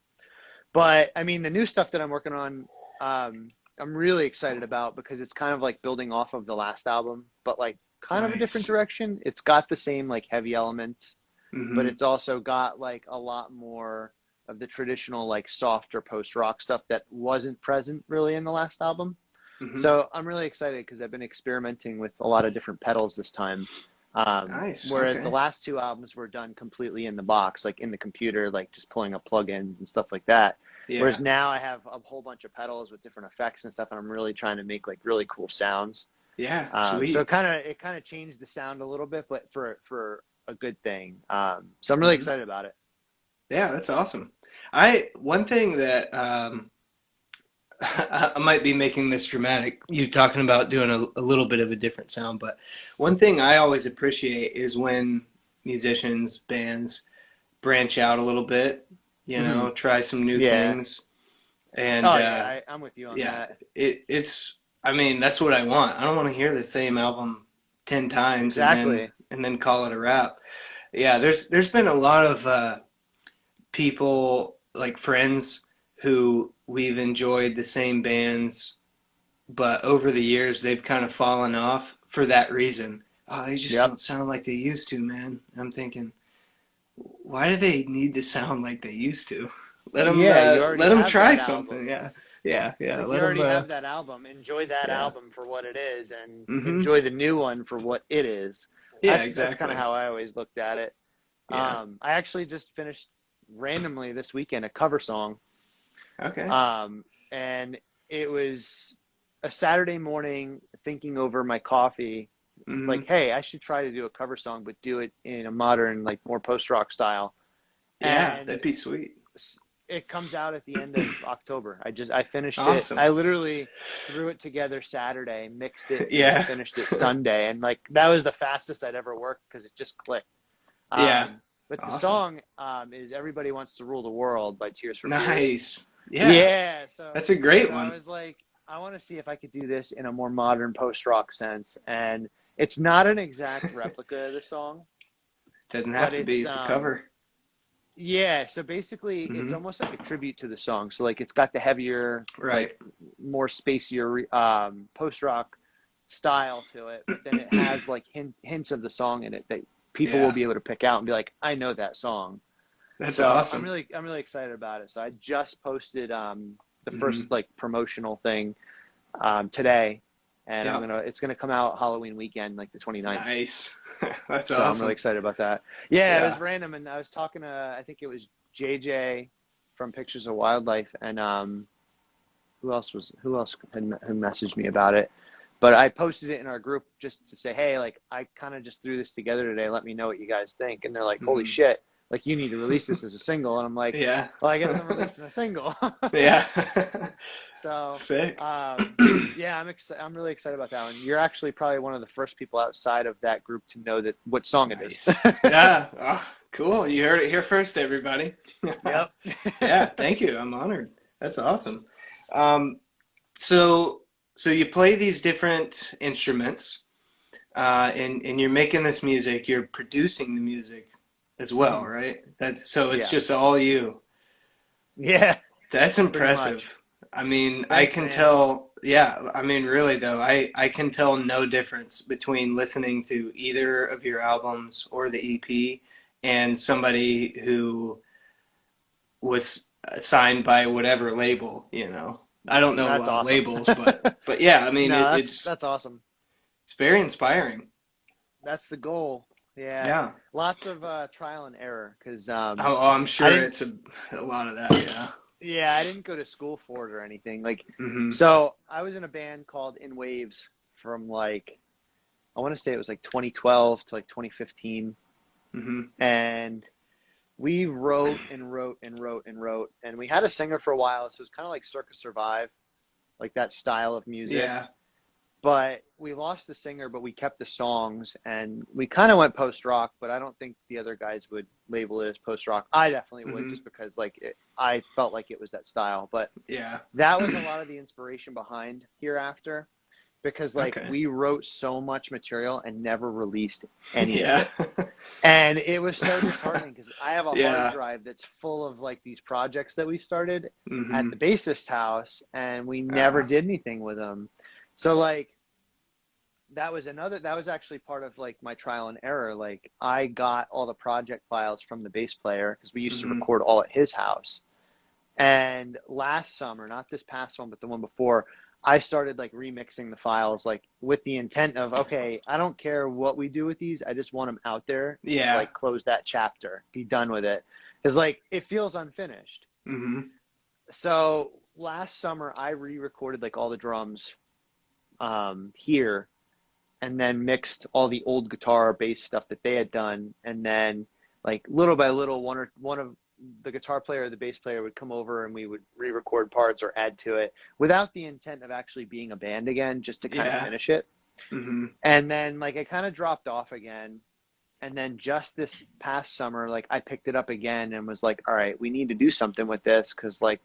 Speaker 2: but I mean, the new stuff that I'm working on, I'm really excited about because it's kind of like building off of the last album, but like kind of a different
Speaker 1: Nice.
Speaker 2: direction. It's got the same like heavy elements, but
Speaker 1: Hmm.
Speaker 2: it's also got like a lot more of the traditional like softer post rock stuff that wasn't present really in the last album.
Speaker 1: Hmm.
Speaker 2: So I'm really excited because I've been experimenting with a lot of different pedals this time.
Speaker 1: Nice.
Speaker 2: Whereas the
Speaker 1: Okay.
Speaker 2: last two albums were done completely in the box, like in the computer, like just pulling up plugins and stuff like that. Whereas
Speaker 1: Yeah.
Speaker 2: now I have a whole bunch of pedals with different effects and stuff, and I'm really trying to make like really cool sounds.
Speaker 1: Yeah.
Speaker 2: So
Speaker 1: Sweet.
Speaker 2: it kind of changed the sound a little bit, but for a good thing. So I'm really
Speaker 1: Hmm.
Speaker 2: excited about it.
Speaker 1: Yeah, that's awesome. I one thing that I might be making this dramatic. You talking about doing a little bit of a different sound, but one thing I always appreciate is when musicians, bands branch out a little bit,
Speaker 2: Hmm.
Speaker 1: try some new
Speaker 2: Yeah.
Speaker 1: things. And
Speaker 2: Oh yeah, I'm with you on
Speaker 1: yeah,
Speaker 2: that.
Speaker 1: it's I mean, that's what I want. I don't want to hear the same album 10 times
Speaker 2: Exactly.
Speaker 1: and then call it a wrap. Yeah, there's been a lot of people like friends who we've enjoyed the same bands, but over the years they've kind of fallen off for that reason. Oh, they just
Speaker 2: Yep.
Speaker 1: don't sound like they used to, man. And I'm thinking, why do they need to sound like they used to?
Speaker 2: Yeah, you already
Speaker 1: Let them
Speaker 2: have
Speaker 1: try
Speaker 2: that
Speaker 1: something.
Speaker 2: album.
Speaker 1: Yeah, yeah.
Speaker 2: Like
Speaker 1: Let
Speaker 2: you
Speaker 1: them.
Speaker 2: already have that album. Enjoy that
Speaker 1: Yeah.
Speaker 2: album for what it is, and
Speaker 1: Mhm.
Speaker 2: enjoy the new one for what it is.
Speaker 1: Yeah,
Speaker 2: That's kind of
Speaker 1: exactly.
Speaker 2: how I always looked at it.
Speaker 1: Yeah.
Speaker 2: I actually just finished randomly this weekend a cover song,
Speaker 1: Okay.
Speaker 2: um, and it was a Saturday morning thinking over my coffee, like,
Speaker 1: Mhm.
Speaker 2: hey, I should try to do a cover song, but do it in a modern, like more post rock style.
Speaker 1: Yeah,
Speaker 2: And
Speaker 1: that'd be sweet.
Speaker 2: it comes out at the end of October. I finished it.
Speaker 1: Awesome.
Speaker 2: I literally threw it together Saturday, mixed it, and then
Speaker 1: Yeah.
Speaker 2: finished it Sunday. And like that was the fastest I'd ever worked because it just clicked.
Speaker 1: Yeah.
Speaker 2: But the
Speaker 1: Awesome.
Speaker 2: song is "Everybody Wants to Rule the World" by Tears for Fears.
Speaker 1: Nice. Yeah.
Speaker 2: Yeah,
Speaker 1: That's a great
Speaker 2: I
Speaker 1: one.
Speaker 2: was like, I want to see if I could do this in a more modern post rock sense, and it's not an exact replica of the song,
Speaker 1: Doesn't
Speaker 2: but
Speaker 1: have to be. It's a cover.
Speaker 2: yeah, so basically it's
Speaker 1: Mhm.
Speaker 2: almost like a tribute to the song. So like it's got the heavier, like
Speaker 1: Right.
Speaker 2: more spacier post rock style to it, but then it has like hints of the song in it that people will
Speaker 1: Yeah.
Speaker 2: be able to pick out and be like, I know that song.
Speaker 1: That's
Speaker 2: So
Speaker 1: awesome.
Speaker 2: I'm really excited about it. So I just posted the
Speaker 1: Mhm.
Speaker 2: first like promotional thing today, and
Speaker 1: Yeah.
Speaker 2: it's gonna come out Halloween weekend, like the 29th.
Speaker 1: Nice. That's
Speaker 2: So I'm really
Speaker 1: awesome.
Speaker 2: excited about that. Yeah, it was
Speaker 1: Yeah.
Speaker 2: random, and I was talking to I think it was JJ from Pictures of Wildlife, and who else who messaged me about it. But I posted it in our group just to say, hey, like I kind of just threw this together today. Let me know what you guys think. And they're like, holy
Speaker 1: Mhm.
Speaker 2: shit, like you need to release this as a single. And I'm like,
Speaker 1: Yeah.
Speaker 2: well, I guess I'm releasing a single.
Speaker 1: Yeah.
Speaker 2: So,
Speaker 1: Sick.
Speaker 2: yeah, I'm really excited about that one. You're actually probably one of the first people outside of that group to know that what song it is.
Speaker 1: Nice. Yeah. Oh, cool. You heard it here first, everybody.
Speaker 2: Yep.
Speaker 1: Yeah. Thank you. I'm honored. That's awesome. Um, so, so you play these different instruments, and you're making this music. You're producing the music as well,
Speaker 2: Mhm.
Speaker 1: right? So it's
Speaker 2: Yeah.
Speaker 1: just all you.
Speaker 2: Yeah.
Speaker 1: That's
Speaker 2: Pretty
Speaker 1: impressive.
Speaker 2: much.
Speaker 1: I mean, I
Speaker 2: Thanks,
Speaker 1: can
Speaker 2: man.
Speaker 1: tell, yeah, I mean, really though, I can tell no difference between listening to either of your albums or the EP and somebody who was signed by whatever label. I don't know a
Speaker 2: That's
Speaker 1: lot of
Speaker 2: awesome.
Speaker 1: labels, but yeah, I mean,
Speaker 2: No,
Speaker 1: it's
Speaker 2: that's awesome.
Speaker 1: it's very inspiring.
Speaker 2: That's the goal. Yeah.
Speaker 1: Yeah.
Speaker 2: Lots of trial and error because
Speaker 1: I'm
Speaker 2: I
Speaker 1: sure
Speaker 2: didn't
Speaker 1: it's a lot of that, yeah.
Speaker 2: yeah, I didn't go to school for it or anything. Like
Speaker 1: Hmm.
Speaker 2: so I was in a band called In Waves from like I want to say it was like 2012 to like 2015,
Speaker 1: Hmm.
Speaker 2: and we wrote and wrote and wrote and wrote, and we had a singer for a while, so it was kind of like Circus Survive, like that style of music.
Speaker 1: Yeah.
Speaker 2: But we lost the singer, but we kept the songs, and we kind of went post rock. But I don't think the other guys would label it as post rock. I definitely would,
Speaker 1: Hmm.
Speaker 2: just because like I felt like it was that style. But
Speaker 1: Yeah.
Speaker 2: that was a lot of the inspiration behind Hereafter, because like
Speaker 1: Okay.
Speaker 2: we wrote so much material and never released any of
Speaker 1: Yeah.
Speaker 2: it. And it was so disheartening because I have a hard
Speaker 1: Yeah.
Speaker 2: drive that's full of like these projects that we started at the
Speaker 1: Hmm.
Speaker 2: bassist house, and we never
Speaker 1: Uh,
Speaker 2: did anything with them. So like that was actually part of like my trial and error. Like I got all the project files from the bass player because we used to
Speaker 1: hmm.
Speaker 2: record all at his house. And last summer, not this past one, but the one before, I started like remixing the files, like with the intent of, okay, I don't care what we do with these. I just want them out there to
Speaker 1: Yeah.
Speaker 2: like close that chapter, be done with it. Because like it feels unfinished.
Speaker 1: Hmm.
Speaker 2: So last summer, I re-recorded like all the drums here, and then mixed all the old guitar bass stuff that they had done, and then like little by little one of the guitar player or the bass player would come over and we would re-record parts or add to it without the intent of actually being a band again, just to kind of
Speaker 1: Yeah.
Speaker 2: finish it.
Speaker 1: Hmm.
Speaker 2: And then like it kind of dropped off again, And then just this past summer, like I picked it up again and was like, all right, we need to do something with this because like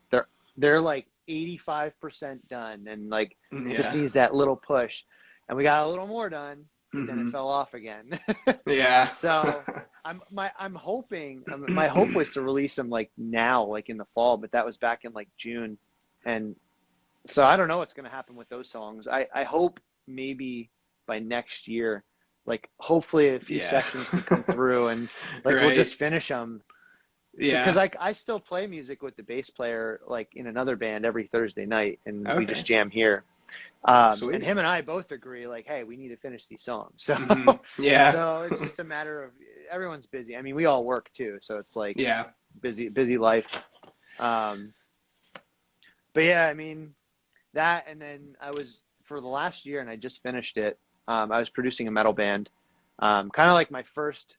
Speaker 2: they're like 85% done and like just
Speaker 1: Yeah.
Speaker 2: needs that little push. And we got a little more done, but then it
Speaker 1: Hmm.
Speaker 2: fell off again.
Speaker 1: Yeah.
Speaker 2: So I'm hoping my hope was to release them like now, like in the fall, but that was back in like June. And so I don't know what's going to happen with those songs. I hope maybe by next year, like hopefully a few
Speaker 1: Yeah.
Speaker 2: sessions can come through and like we'll
Speaker 1: Right.
Speaker 2: just finish them. So, because
Speaker 1: Yeah.
Speaker 2: I still play music with the bass player like in another band every Thursday night, and we just
Speaker 1: Okay.
Speaker 2: jam here. And
Speaker 1: Sweet.
Speaker 2: him and I both agree, like, hey, we need to finish these songs. So,
Speaker 1: Hmm. Yeah.
Speaker 2: so it's just a matter of everyone's busy. I mean, we all work too, so it's like
Speaker 1: Yeah.
Speaker 2: busy life. Um, but yeah, I mean that, and then I was for the last year, and I just finished it. I was producing a metal band, kind of like my first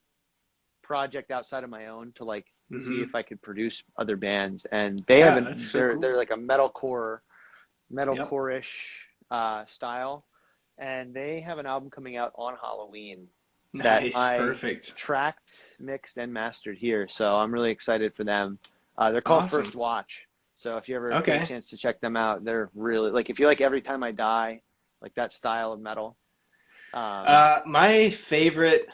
Speaker 2: project outside of my own to like see
Speaker 1: Hmm.
Speaker 2: if I could produce other bands, and they
Speaker 1: Yeah, that's so
Speaker 2: they're
Speaker 1: cool.
Speaker 2: like a
Speaker 1: Yep.
Speaker 2: metalcore-ish style, and they have an album coming out on Halloween that
Speaker 1: Nice.
Speaker 2: I
Speaker 1: Perfect.
Speaker 2: tracked, mixed, and mastered here. So I'm really excited for them. They're called First
Speaker 1: Awesome.
Speaker 2: Watch. So if you ever get a
Speaker 1: Okay.
Speaker 2: chance to check them out, they're really like if you like Every Time I Die, like that style of metal. Um,
Speaker 1: My favorite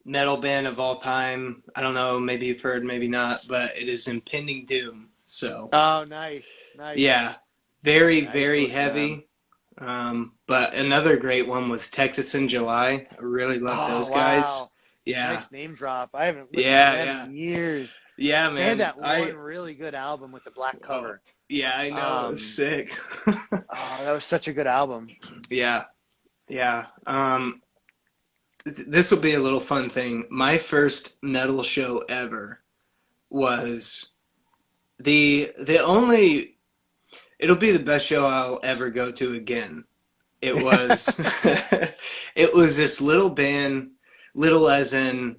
Speaker 1: metal band of all time, I don't know, maybe you've heard, maybe not, but it is Impending Doom. So,
Speaker 2: oh, nice.
Speaker 1: yeah, very,
Speaker 2: Yeah, I used to
Speaker 1: very
Speaker 2: listen to them.
Speaker 1: heavy. But another great one was Texas in July. I really love
Speaker 2: Oh,
Speaker 1: those guys.
Speaker 2: wow.
Speaker 1: Yeah,
Speaker 2: Nice name drop. I haven't listened to
Speaker 1: yeah,
Speaker 2: them
Speaker 1: yeah,
Speaker 2: in years.
Speaker 1: yeah,
Speaker 2: They had
Speaker 1: man.
Speaker 2: that one really good album with the black
Speaker 1: Oh,
Speaker 2: cover.
Speaker 1: yeah, I know. It's
Speaker 2: Um,
Speaker 1: sick.
Speaker 2: oh, that was such a good album.
Speaker 1: Yeah, yeah. This will be a little fun thing. My first metal show ever was the only. It'll be the best show I'll ever go to again. It was it was this little band, little as in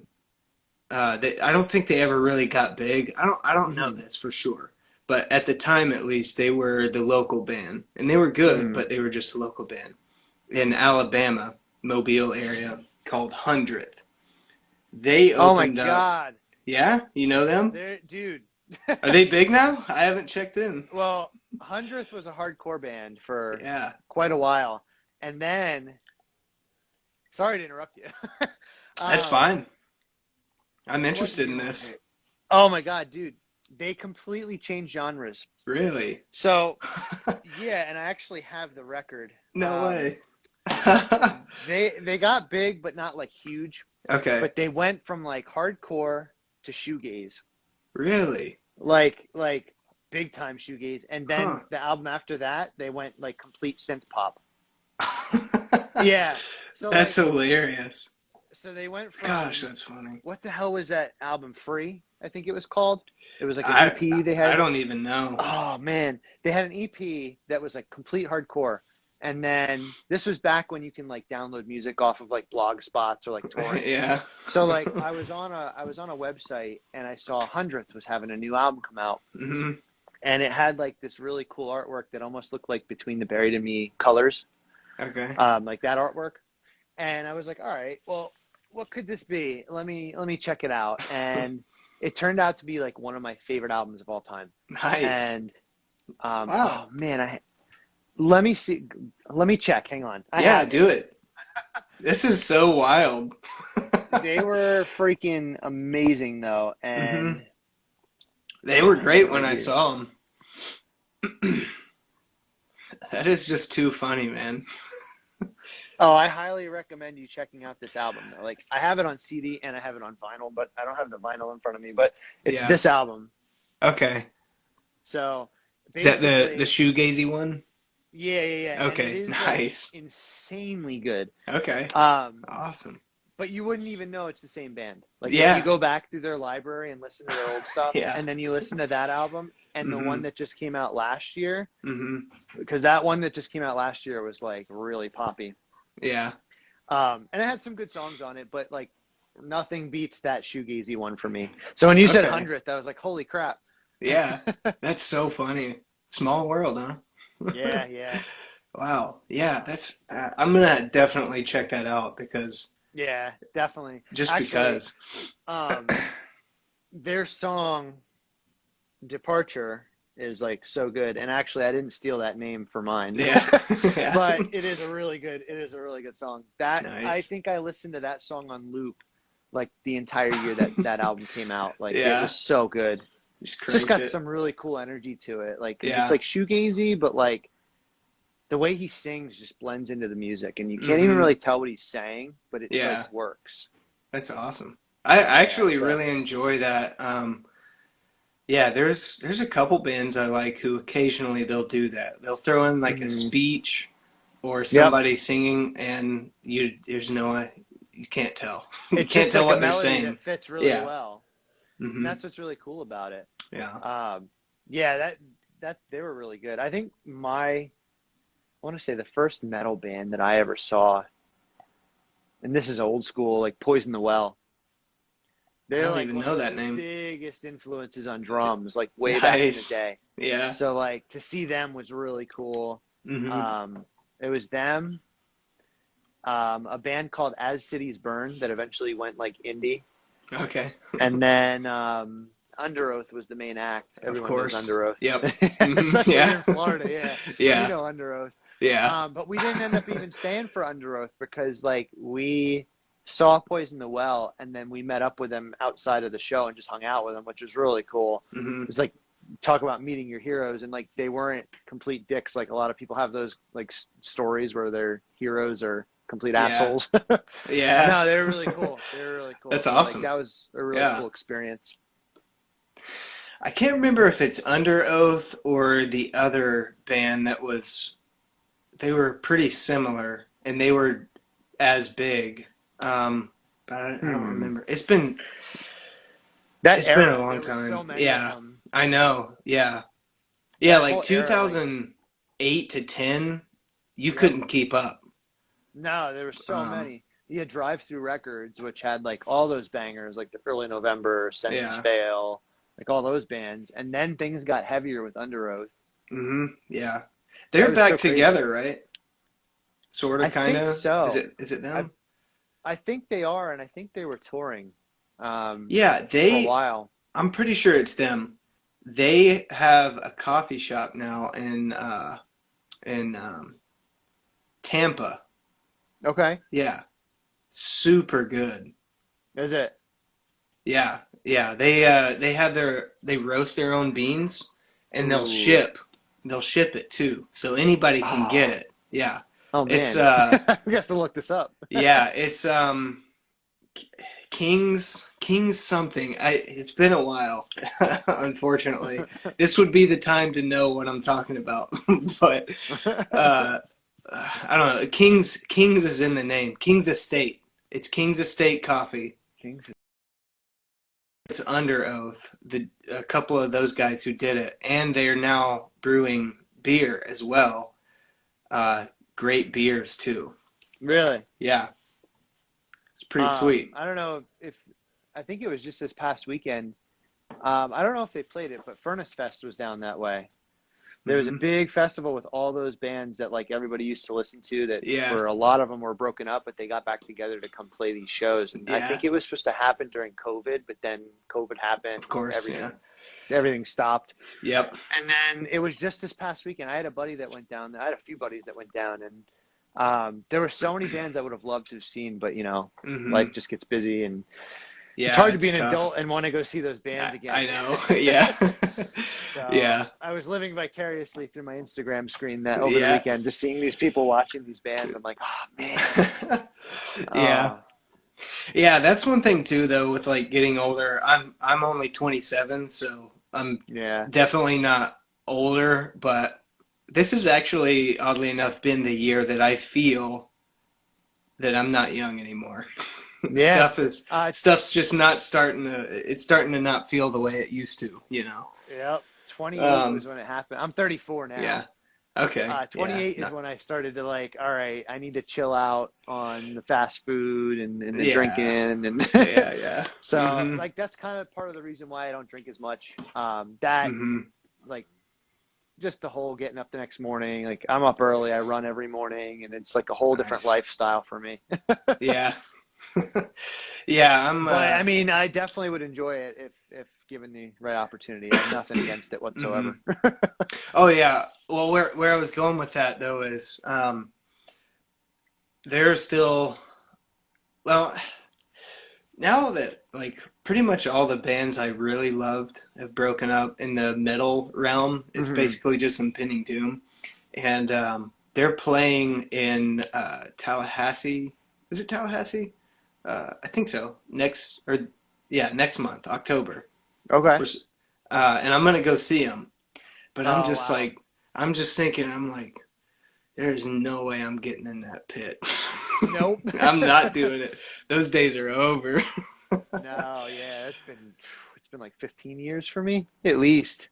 Speaker 1: I don't think they ever really got big. I don't know
Speaker 2: Hmm.
Speaker 1: this for sure. But at the time at least they were the local band. And they were good,
Speaker 2: Hmm.
Speaker 1: but they were just a local band in Alabama, Mobile area called 100th. They
Speaker 2: Oh my
Speaker 1: opened up.
Speaker 2: God.
Speaker 1: Yeah, you know them?
Speaker 2: There, dude.
Speaker 1: Are they big now? I haven't checked in.
Speaker 2: Well, Hundredth was a hardcore band for
Speaker 1: Yeah,
Speaker 2: quite a while. And then, sorry to interrupt you.
Speaker 1: that's
Speaker 2: Um,
Speaker 1: fine. I'm
Speaker 2: what
Speaker 1: interested in
Speaker 2: year was
Speaker 1: this.
Speaker 2: it? Oh my God, dude. They completely changed genres.
Speaker 1: Really?
Speaker 2: So, yeah, and I actually have the record.
Speaker 1: No way.
Speaker 2: They got big, but not like huge.
Speaker 1: Okay.
Speaker 2: But they went from like hardcore to shoegaze,
Speaker 1: Really?
Speaker 2: like big time shoegaze. And then
Speaker 1: Huh.
Speaker 2: the album after that, they went like complete synth pop. Yeah. So
Speaker 1: That's
Speaker 2: like,
Speaker 1: hilarious.
Speaker 2: so they went
Speaker 1: Gosh,
Speaker 2: from
Speaker 1: that's funny.
Speaker 2: what the hell was that album? Free, I think it was called. It was like an
Speaker 1: I
Speaker 2: EP they
Speaker 1: I
Speaker 2: had.
Speaker 1: don't even know.
Speaker 2: Oh man, they had an EP that was like complete hardcore. And then this was back when you can like download music off of like blog spots or like torrent.
Speaker 1: Yeah.
Speaker 2: So like I was on a website and I saw Hundredth was having a new album come out,
Speaker 1: Hmm.
Speaker 2: and it had like this really cool artwork that almost looked like Between the Buried and Me colors,
Speaker 1: Okay.
Speaker 2: like that artwork. And I was like, all right, well, what could this be? Let me check it out. And it turned out to be like one of my favorite albums of all time.
Speaker 1: Nice.
Speaker 2: And
Speaker 1: Wow.
Speaker 2: oh man, let me see, let me check. Hang on, I
Speaker 1: Yeah,
Speaker 2: have it.
Speaker 1: do it. This is so wild.
Speaker 2: They were freaking amazing though,
Speaker 1: Hmm.
Speaker 2: and
Speaker 1: They were
Speaker 2: I have it
Speaker 1: great when
Speaker 2: right
Speaker 1: I
Speaker 2: here.
Speaker 1: saw them. That is just too funny, man.
Speaker 2: Oh, I highly recommend you checking out this album though. Like I have it on CD and I have it on vinyl, but I don't have the vinyl in front of me. But it's
Speaker 1: Yeah.
Speaker 2: this album.
Speaker 1: Okay.
Speaker 2: So
Speaker 1: Is that the
Speaker 2: basically,
Speaker 1: shoegazy one?
Speaker 2: yeah, and it
Speaker 1: Okay.
Speaker 2: is like
Speaker 1: Nice.
Speaker 2: insanely good.
Speaker 1: Okay.
Speaker 2: Um,
Speaker 1: Awesome.
Speaker 2: but you wouldn't even know it's the same band. Like if you
Speaker 1: Yeah.
Speaker 2: go back through their library and listen to their old stuff,
Speaker 1: Yeah.
Speaker 2: and then you listen to that album and the one
Speaker 1: Hmm.
Speaker 2: that just came out last year,
Speaker 1: Hmm.
Speaker 2: because that one that just came out last year was like really poppy.
Speaker 1: Yeah.
Speaker 2: And it had some good songs on it, but like nothing beats that shoegazy one for me. So when you said
Speaker 1: Okay.
Speaker 2: Hundredth, I was like, holy crap.
Speaker 1: Yeah. That's so funny. Small world, huh?
Speaker 2: Yeah.
Speaker 1: Wow. Yeah, that's I'm gonna definitely check that out because
Speaker 2: Yeah, definitely.
Speaker 1: just
Speaker 2: Actually,
Speaker 1: because.
Speaker 2: their song Departure is like so good. And actually, I didn't steal that name for mine,
Speaker 1: Yeah. Yeah.
Speaker 2: but it is a really good song. That I
Speaker 1: Nice.
Speaker 2: think I listened to that song on loop like the entire year that album came out. Like it
Speaker 1: Yeah.
Speaker 2: was so good.
Speaker 1: Just
Speaker 2: It's just
Speaker 1: cranked
Speaker 2: got
Speaker 1: it.
Speaker 2: some really cool energy to it. Like, cause it's
Speaker 1: Yeah.
Speaker 2: like shoegazy, but like the way he sings just blends into the music, and you can't even
Speaker 1: Hmm.
Speaker 2: really tell what he's saying, but it like
Speaker 1: Yeah.
Speaker 2: works.
Speaker 1: That's awesome. I
Speaker 2: Yeah.
Speaker 1: actually
Speaker 2: So.
Speaker 1: really enjoy that. Yeah, there's a couple bands I like who occasionally they'll do that. They'll throw in like a
Speaker 2: Mhm.
Speaker 1: speech or
Speaker 2: Yep.
Speaker 1: somebody singing, and you can't tell. You
Speaker 2: It's
Speaker 1: can't
Speaker 2: just
Speaker 1: tell
Speaker 2: like a
Speaker 1: what they're
Speaker 2: melody
Speaker 1: saying.
Speaker 2: that fits really
Speaker 1: Yeah.
Speaker 2: well, and
Speaker 1: Hmm.
Speaker 2: that's what's really cool about it.
Speaker 1: Yeah.
Speaker 2: Um, yeah, that they were really good. I think I want to say the first metal band that I ever saw, and this is old school, like Poison the Well.
Speaker 1: I
Speaker 2: They're
Speaker 1: don't
Speaker 2: like
Speaker 1: even
Speaker 2: one
Speaker 1: know
Speaker 2: of
Speaker 1: that
Speaker 2: the
Speaker 1: name.
Speaker 2: biggest influences on drums, like way back in the
Speaker 1: Nice.
Speaker 2: day.
Speaker 1: Yeah.
Speaker 2: So like to see them was really cool.
Speaker 1: Hmm.
Speaker 2: Um, it was them, a band called As Cities Burn that eventually went like indie,
Speaker 1: Okay.
Speaker 2: and then Under Oath was the main act.
Speaker 1: Of
Speaker 2: Everyone knows
Speaker 1: course.
Speaker 2: Under Oath,
Speaker 1: Yep. Hmm.
Speaker 2: especially
Speaker 1: Yeah.
Speaker 2: here in Florida. Yeah, you
Speaker 1: Yeah.
Speaker 2: know Under Oath.
Speaker 1: Yeah.
Speaker 2: But we didn't end up even staying for Under Oath because like we saw Poison the Well, and then we met up with them outside of the show and just hung out with them, which was really cool.
Speaker 1: Hmm.
Speaker 2: It's like talk about meeting your heroes, and like they weren't complete dicks. Like a lot of people have those like stories where their heroes are complete
Speaker 1: Yeah.
Speaker 2: assholes.
Speaker 1: Yeah.
Speaker 2: No, they were really cool. They were really cool.
Speaker 1: That's
Speaker 2: So like
Speaker 1: awesome.
Speaker 2: that was a really
Speaker 1: Yeah.
Speaker 2: cool experience.
Speaker 1: I can't remember if it's Under Oath or the other band they were pretty similar and they were as big. But I don't
Speaker 2: Hmm.
Speaker 1: remember.
Speaker 2: That
Speaker 1: It's been a
Speaker 2: era,
Speaker 1: long
Speaker 2: there were so
Speaker 1: time.
Speaker 2: many of
Speaker 1: Yeah.
Speaker 2: them.
Speaker 1: I know. Yeah. Yeah,
Speaker 2: That
Speaker 1: like
Speaker 2: whole era, like
Speaker 1: 2008 to 10, you
Speaker 2: yep.
Speaker 1: couldn't keep up.
Speaker 2: No, there were so
Speaker 1: Um,
Speaker 2: many. You had Drive Through Records, which had like all those bangers, like the Early November, Senses
Speaker 1: yeah.
Speaker 2: Fail, like all those bands. And then things got heavier with Under Oath.
Speaker 1: Yeah.
Speaker 2: That
Speaker 1: They're
Speaker 2: was
Speaker 1: back
Speaker 2: so crazy.
Speaker 1: together, right? Sort
Speaker 2: I
Speaker 1: of, kind
Speaker 2: think
Speaker 1: of. Is
Speaker 2: so.
Speaker 1: it
Speaker 2: I
Speaker 1: them?
Speaker 2: I think they are, and I think they were touring
Speaker 1: Yeah,
Speaker 2: for a while.
Speaker 1: I'm pretty sure it's them. They have a coffee shop now in Tampa.
Speaker 2: Okay.
Speaker 1: Yeah, super good.
Speaker 2: Is it?
Speaker 1: Yeah, yeah. They roast their own beans and
Speaker 2: Ooh.
Speaker 1: they'll ship it too, so anybody can get
Speaker 2: Oh,
Speaker 1: it. Yeah,
Speaker 2: oh
Speaker 1: it's
Speaker 2: man. We have to look this up.
Speaker 1: yeah, it's King's something. It's been a while, unfortunately. This would be the time to know what I'm talking about, but uh, I don't know. King's is in the name. King's Estate. It's King's Estate Coffee.
Speaker 2: Kings.
Speaker 1: It's Under Oath. A couple of those guys who did it, and they are now brewing beer as well. Uh, Great beers too.
Speaker 2: Really?
Speaker 1: Yeah, it's pretty sweet.
Speaker 2: I don't know if I think it was just this past weekend. I don't know if they played it, but Furnace Fest was down that way. There was a
Speaker 1: Hmm.
Speaker 2: big festival with all those bands that like everybody used to listen to that
Speaker 1: Yeah,
Speaker 2: were a lot of them were broken up, but they got back together to come play these shows. And I
Speaker 1: yeah.
Speaker 2: think it was supposed to happen during COVID, but then COVID happened
Speaker 1: Of
Speaker 2: and
Speaker 1: course. Yeah.
Speaker 2: everything stopped.
Speaker 1: Yep.
Speaker 2: And then it was just this past weekend. I had a buddy that went down. I had a few buddies that went down, and there were so many bands I would have loved to have seen, but you know,
Speaker 1: Hmm.
Speaker 2: life just gets busy, and it's
Speaker 1: Yeah,
Speaker 2: hard to be
Speaker 1: it's
Speaker 2: an
Speaker 1: tough.
Speaker 2: adult and want to go see those bands
Speaker 1: I
Speaker 2: again.
Speaker 1: know. Yeah.
Speaker 2: So
Speaker 1: Yeah.
Speaker 2: I was living vicariously through my Instagram screen that over the
Speaker 1: Yeah.
Speaker 2: weekend, just seeing these people watching these bands. I'm like, oh man,
Speaker 1: Yeah.
Speaker 2: uh,
Speaker 1: Yeah, that's one thing too though with like getting older. I'm only 27, so I'm
Speaker 2: yeah,
Speaker 1: definitely not older, but this has actually oddly enough been the year that I feel that I'm not young anymore.
Speaker 2: yeah. It's
Speaker 1: Stuff's just not it's starting to not feel the way it used to, you know.
Speaker 2: yep. 28
Speaker 1: Um
Speaker 2: was when it happened. I'm 34
Speaker 1: yeah.
Speaker 2: now.
Speaker 1: Okay. Yeah.
Speaker 2: 28 is
Speaker 1: No.
Speaker 2: when I started to like, all right, I need to chill out on the fast food and the drinking
Speaker 1: Yeah.
Speaker 2: and
Speaker 1: Yeah, yeah.
Speaker 2: so
Speaker 1: Mhm.
Speaker 2: like that's kind of part of the reason why I don't drink as much. That
Speaker 1: Mhm.
Speaker 2: like just the whole getting up the next morning, like I'm up early, I run every morning, and it's like a whole different
Speaker 1: Nice.
Speaker 2: lifestyle for me.
Speaker 1: Yeah. Yeah, I'm.
Speaker 2: But I mean, I definitely would enjoy it if given the right opportunity. I have nothing against it
Speaker 1: Mhm.
Speaker 2: whatsoever.
Speaker 1: Oh yeah. Well, where I was going with that though is there's still well now that like pretty much all the bands I really loved have broken up in the metal realm. It's
Speaker 2: Hmm.
Speaker 1: basically just Impending Doom, and they're playing in Tallahassee. Is it Tallahassee? I think so. Next month, October.
Speaker 2: Okay.
Speaker 1: We're, and I'm gonna go see them. But I'm
Speaker 2: Oh
Speaker 1: just
Speaker 2: wow.
Speaker 1: like, I'm just thinking, I'm like, there's no way I'm getting in that pit.
Speaker 2: Nope.
Speaker 1: I'm not doing it. Those days are over.
Speaker 2: No, yeah, it's been like 15 years for me at least.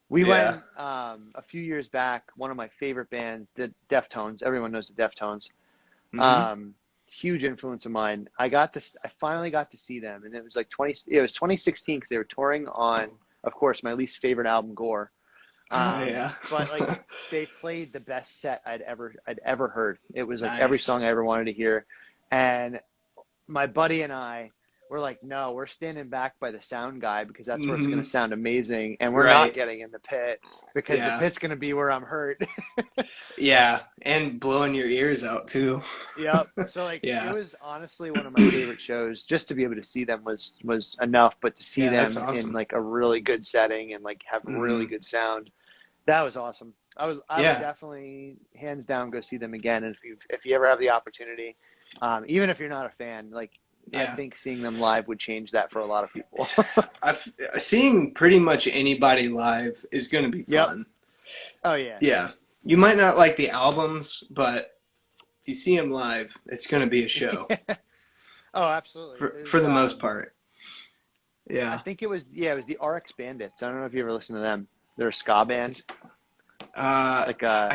Speaker 2: We
Speaker 1: Yeah.
Speaker 2: went a few years back. One of my favorite bands, the Deftones. Everyone knows the Deftones.
Speaker 1: Hmm.
Speaker 2: Um, Huge influence of mine. I finally got to see them, and it was like 20. It was 2016 because they were touring on, of course, my least favorite album, Gore.
Speaker 1: Oh yeah.
Speaker 2: But like they played the best set I'd ever heard. It was like every
Speaker 1: Nice.
Speaker 2: song I ever wanted to hear, and my buddy and I were like, no, we're standing back by the sound guy because that's where it's going
Speaker 1: Hmm.
Speaker 2: to sound amazing, and we're not
Speaker 1: Right.
Speaker 2: getting in the pit because the
Speaker 1: Yeah.
Speaker 2: pit's going to be where I'm hurt.
Speaker 1: Yeah. And blowing your ears out too.
Speaker 2: Yep. So like it
Speaker 1: Yeah.
Speaker 2: was honestly one of my favorite shows. Just to be able to see them was enough, but to see
Speaker 1: Yeah, that's
Speaker 2: them in
Speaker 1: awesome.
Speaker 2: like a really good setting and like have really
Speaker 1: Hmm.
Speaker 2: good sound, that was awesome. I would
Speaker 1: Yeah.
Speaker 2: definitely hands down go see them again. And if you ever have the opportunity, even if you're not a fan, like I
Speaker 1: Yeah.
Speaker 2: think seeing them live would change that for a lot of people.
Speaker 1: It's, seeing pretty much anybody live is going to be
Speaker 2: Yep.
Speaker 1: fun.
Speaker 2: Oh yeah.
Speaker 1: Yeah. You might not like the albums, but if you see them live, it's going to be a show
Speaker 2: Oh, absolutely.
Speaker 1: for
Speaker 2: There's
Speaker 1: the most part.
Speaker 2: I
Speaker 1: Yeah.
Speaker 2: think it was the RX Bandits. I don't know if you ever listened to them. They're a ska band.
Speaker 1: It's, uh,
Speaker 2: Like
Speaker 1: I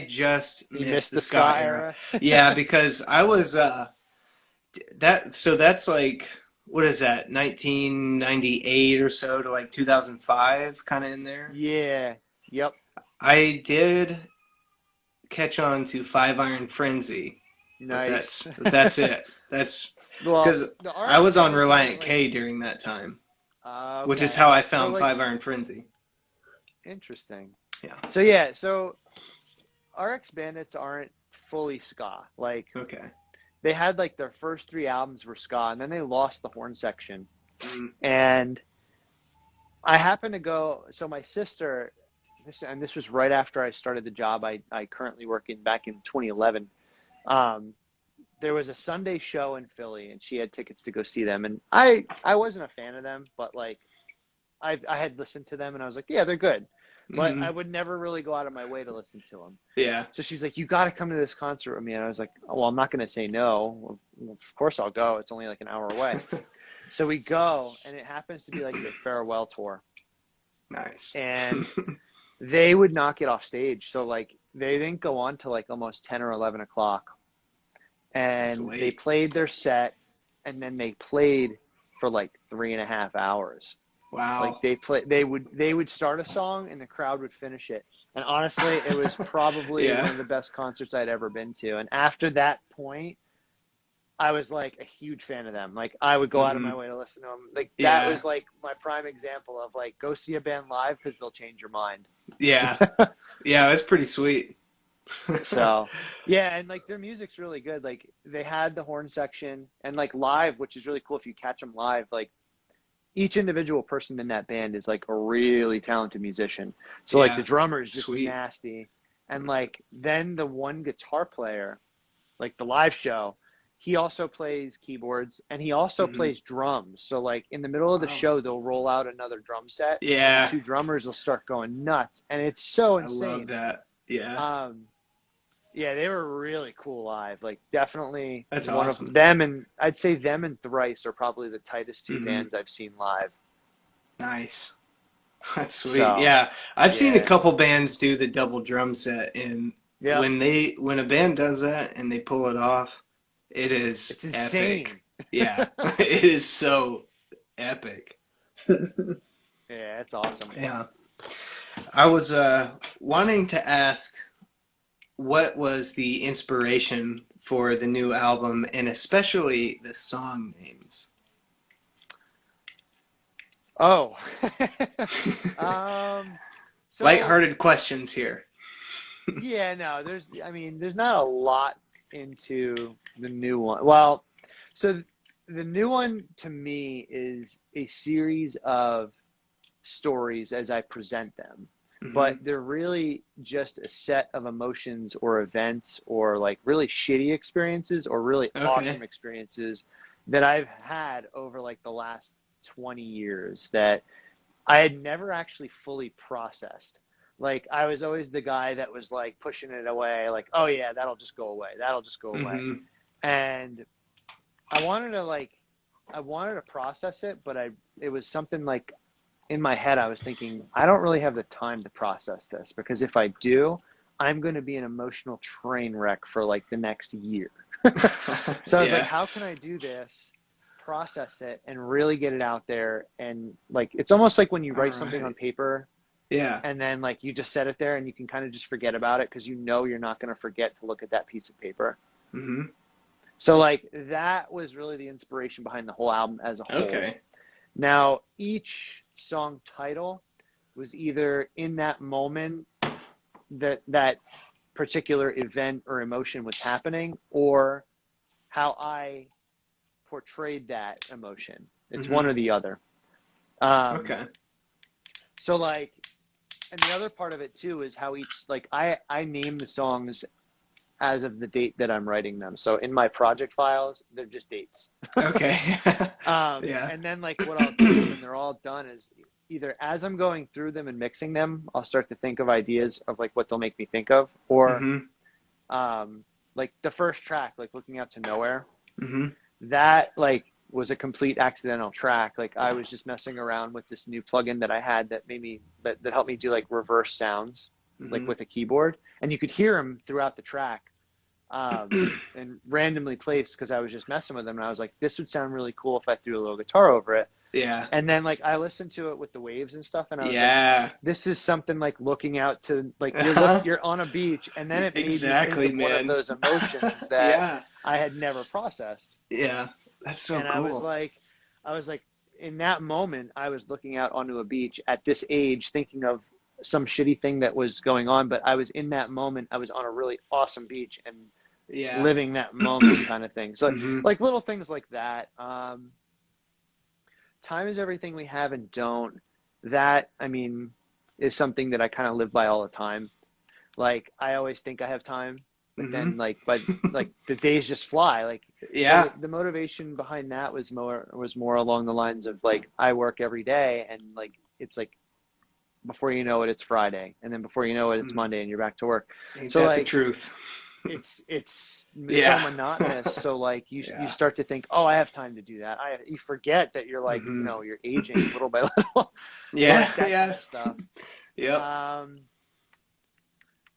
Speaker 1: just
Speaker 2: you
Speaker 1: missed
Speaker 2: missed
Speaker 1: the
Speaker 2: the ska
Speaker 1: ska era.
Speaker 2: era.
Speaker 1: Yeah, because I was that's like what is that? 1998 or so to like 2005 kind of in there.
Speaker 2: Yeah. Yep.
Speaker 1: I did catch on to Five Iron Frenzy, but
Speaker 2: Nice.
Speaker 1: that's it. That's
Speaker 2: Well,
Speaker 1: because
Speaker 2: the
Speaker 1: I
Speaker 2: RX
Speaker 1: was on
Speaker 2: Bandits aren't
Speaker 1: Reliant
Speaker 2: like
Speaker 1: K during that time, which is
Speaker 2: okay.
Speaker 1: how I
Speaker 2: So
Speaker 1: found
Speaker 2: like
Speaker 1: Five Iron Frenzy.
Speaker 2: interesting.
Speaker 1: Yeah.
Speaker 2: So yeah, so RX Bandits aren't fully ska. Like
Speaker 1: Okay.
Speaker 2: they had like their first three albums were ska, and then they lost the horn section.
Speaker 1: Mm,
Speaker 2: And I happened to go. So my sister, this was right after I started the job I currently work in back in 2011. Um, there was a Sunday show in Philly, and she had tickets to go see them. And I wasn't a fan of them, but like I had listened to them, and I was like, yeah, they're good. But I
Speaker 1: mm,
Speaker 2: would never really go out of my way to listen to them.
Speaker 1: yeah.
Speaker 2: So she's like, you got to come to this concert with me. And I was like, oh, well, I'm not going to say no. Well, of course I'll go. It's only like an hour away. So we go, and it happens to be like their farewell tour.
Speaker 1: Nice.
Speaker 2: And they would not get off stage. So like they didn't go on till like almost 10 or 11 o'clock.
Speaker 1: That's
Speaker 2: And they
Speaker 1: late.
Speaker 2: played their set, and then they played for like 3.5 hours. Like
Speaker 1: Wow.
Speaker 2: they would start a song and the crowd would finish it. And honestly, it was probably one
Speaker 1: Yeah.
Speaker 2: of the best concerts I'd ever been to. And after that point, I was like a huge fan of them. Like I would go out of my
Speaker 1: Hmm.
Speaker 2: way to listen to them. Like that
Speaker 1: Yeah.
Speaker 2: was like my prime example of like go see a band live because they'll change your mind.
Speaker 1: Yeah. Yeah. That's pretty sweet.
Speaker 2: So yeah, and like their music's really good. Like they had the horn section and like live, which is really cool if you catch them live. Like each individual person in that band is like a really talented musician. So like the
Speaker 1: Yeah.
Speaker 2: drummer is just
Speaker 1: Sweet.
Speaker 2: nasty. And like then the one guitar player, like the live show, he also plays keyboards and he also
Speaker 1: Hmm.
Speaker 2: plays drums. So like in the middle of the
Speaker 1: Wow.
Speaker 2: show they'll roll out another drum set and the
Speaker 1: Yeah.
Speaker 2: two drummers will start going nuts and it's so
Speaker 1: I love
Speaker 2: insane.
Speaker 1: that. Yeah.
Speaker 2: Um yeah, they were really cool live. Like definitely
Speaker 1: That's
Speaker 2: one of
Speaker 1: awesome.
Speaker 2: them and I'd say them and Thrice are probably the tightest two
Speaker 1: Hmm.
Speaker 2: bands I've seen live.
Speaker 1: Nice. That's sweet.
Speaker 2: So
Speaker 1: Yeah. I've seen a
Speaker 2: yeah.
Speaker 1: couple bands do the double drum set, and
Speaker 2: Yep.
Speaker 1: when a band does that and they pull it off, it is
Speaker 2: It's insane.
Speaker 1: epic. Yeah. It is so epic.
Speaker 2: Yeah, it's awesome.
Speaker 1: Yeah. I was wanting to ask what was the inspiration for the new album, and especially the song names?
Speaker 2: Oh, um, so
Speaker 1: Lighthearted questions here.
Speaker 2: yeah, no, there's not a lot into the new one. Well, so the new one to me is a series of stories as I present them,
Speaker 1: Hmm.
Speaker 2: but they're really just a set of emotions or events or like really shitty experiences or really
Speaker 1: Okay.
Speaker 2: awesome experiences that I've had over like the last 20 years that I had never actually fully processed. Like I was always the guy that was like pushing it away, like, oh yeah, that'll just go away. That'll just go away.
Speaker 1: Hmm.
Speaker 2: And I wanted to like I wanted to process it, but it was something like in my head I was thinking, I don't really have the time to process this because if I do, I'm going to be an emotional train wreck for like the next year. So I was like,
Speaker 1: Yeah.
Speaker 2: how can I do this, process it, and really get it out there? And like, it's almost like when you
Speaker 1: All
Speaker 2: write something on
Speaker 1: right.
Speaker 2: paper
Speaker 1: Yeah.
Speaker 2: and then like you just set it there and you can kind of just forget about it because you know you're not going to forget to look at that piece of paper.
Speaker 1: Hmm.
Speaker 2: So like that was really the inspiration behind the whole album as a whole.
Speaker 1: Okay.
Speaker 2: Now, each song title was either in that moment that particular event or emotion was happening or how I portrayed that emotion. It's one
Speaker 1: Hmm.
Speaker 2: or the other. Um,
Speaker 1: Okay.
Speaker 2: so like, and the other part of it too is how each like I name the songs as of the date that I'm writing them. So in my project files, they're just dates.
Speaker 1: Okay. Yeah.
Speaker 2: And then like what I'll do when they're all done is either as I'm going through them and mixing them, I'll start to think of ideas of like what they'll make me think of, or
Speaker 1: Hmm.
Speaker 2: like the first track, like Looking Out to Nowhere,
Speaker 1: Hmm.
Speaker 2: that like was a complete accidental track. Like I was just messing around with this new plugin that I had that made me that helped me do like reverse sounds, like
Speaker 1: Hmm.
Speaker 2: with a keyboard, and you could hear them throughout the track. And randomly placed because I was just messing with them, and I was like, this would sound really cool if I threw a little guitar over it.
Speaker 1: Yeah.
Speaker 2: And then like I listened to it with the waves and stuff, and I was like,
Speaker 1: Yeah.
Speaker 2: this is something like looking out to like
Speaker 1: Uh-huh.
Speaker 2: you're on a beach, and then it made me think
Speaker 1: Exactly,
Speaker 2: of one of
Speaker 1: man.
Speaker 2: those emotions that
Speaker 1: Yeah.
Speaker 2: I had never processed.
Speaker 1: Yeah. That's so
Speaker 2: And
Speaker 1: cool.
Speaker 2: I was like, in that moment, I was looking out onto a beach at this age, thinking of some shitty thing that was going on, but I was in that moment. I was on a really awesome beach and
Speaker 1: Yeah.
Speaker 2: living that moment kind of thing. So
Speaker 1: Hmm.
Speaker 2: like little things like that. Time is everything we have and don't. That, I mean, is something that I kind of live by all the time. Like I always think I have time, but
Speaker 1: Hmm.
Speaker 2: then like the days just fly. Like so
Speaker 1: Yeah.
Speaker 2: the motivation behind that was more along the lines of like I work every day and like it's like before you know it it's Friday and then before you know it it's
Speaker 1: Mm.
Speaker 2: Monday and you're back to work.
Speaker 1: Ain't
Speaker 2: So
Speaker 1: that the
Speaker 2: like
Speaker 1: truth?
Speaker 2: it's so
Speaker 1: Yeah.
Speaker 2: monotonous. So like you
Speaker 1: Yeah.
Speaker 2: start to think, oh, I have time to do that. You forget that you're like
Speaker 1: Hmm.
Speaker 2: you're aging little by little. So
Speaker 1: Yeah.
Speaker 2: like that kind
Speaker 1: Yeah.
Speaker 2: of stuff.
Speaker 1: Yep.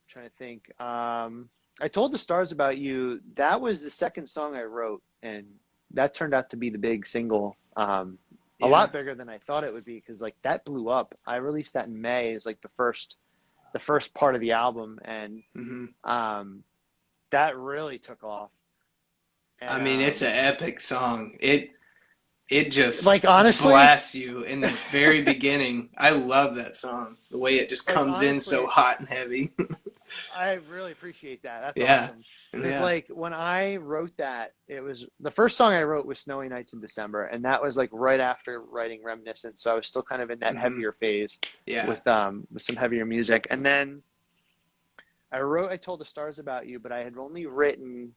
Speaker 2: Trying to think. I told the stars about you. That was the second song I wrote, and that turned out to be the big single. A
Speaker 1: Yeah.
Speaker 2: lot bigger than I thought it would be because like that blew up. I released that in May. Is like the first part of the album, and
Speaker 1: Hmm.
Speaker 2: um, that really took off.
Speaker 1: I
Speaker 2: And
Speaker 1: mean, it's an epic song. It just
Speaker 2: like honestly,
Speaker 1: blasts you in the very beginning. I love that song. The way it just
Speaker 2: like
Speaker 1: comes in so
Speaker 2: honestly,
Speaker 1: hot and heavy.
Speaker 2: I really appreciate that. That's
Speaker 1: Yeah.
Speaker 2: awesome. Because
Speaker 1: Yeah.
Speaker 2: like when I wrote that, it was the first song I wrote was Snowy Nights in December, and that was like right after writing Reminiscence. So I was still kind of in that
Speaker 1: Hmm.
Speaker 2: heavier phase
Speaker 1: Yeah.
Speaker 2: with some heavier music. And then I told the stars about you, but I had only written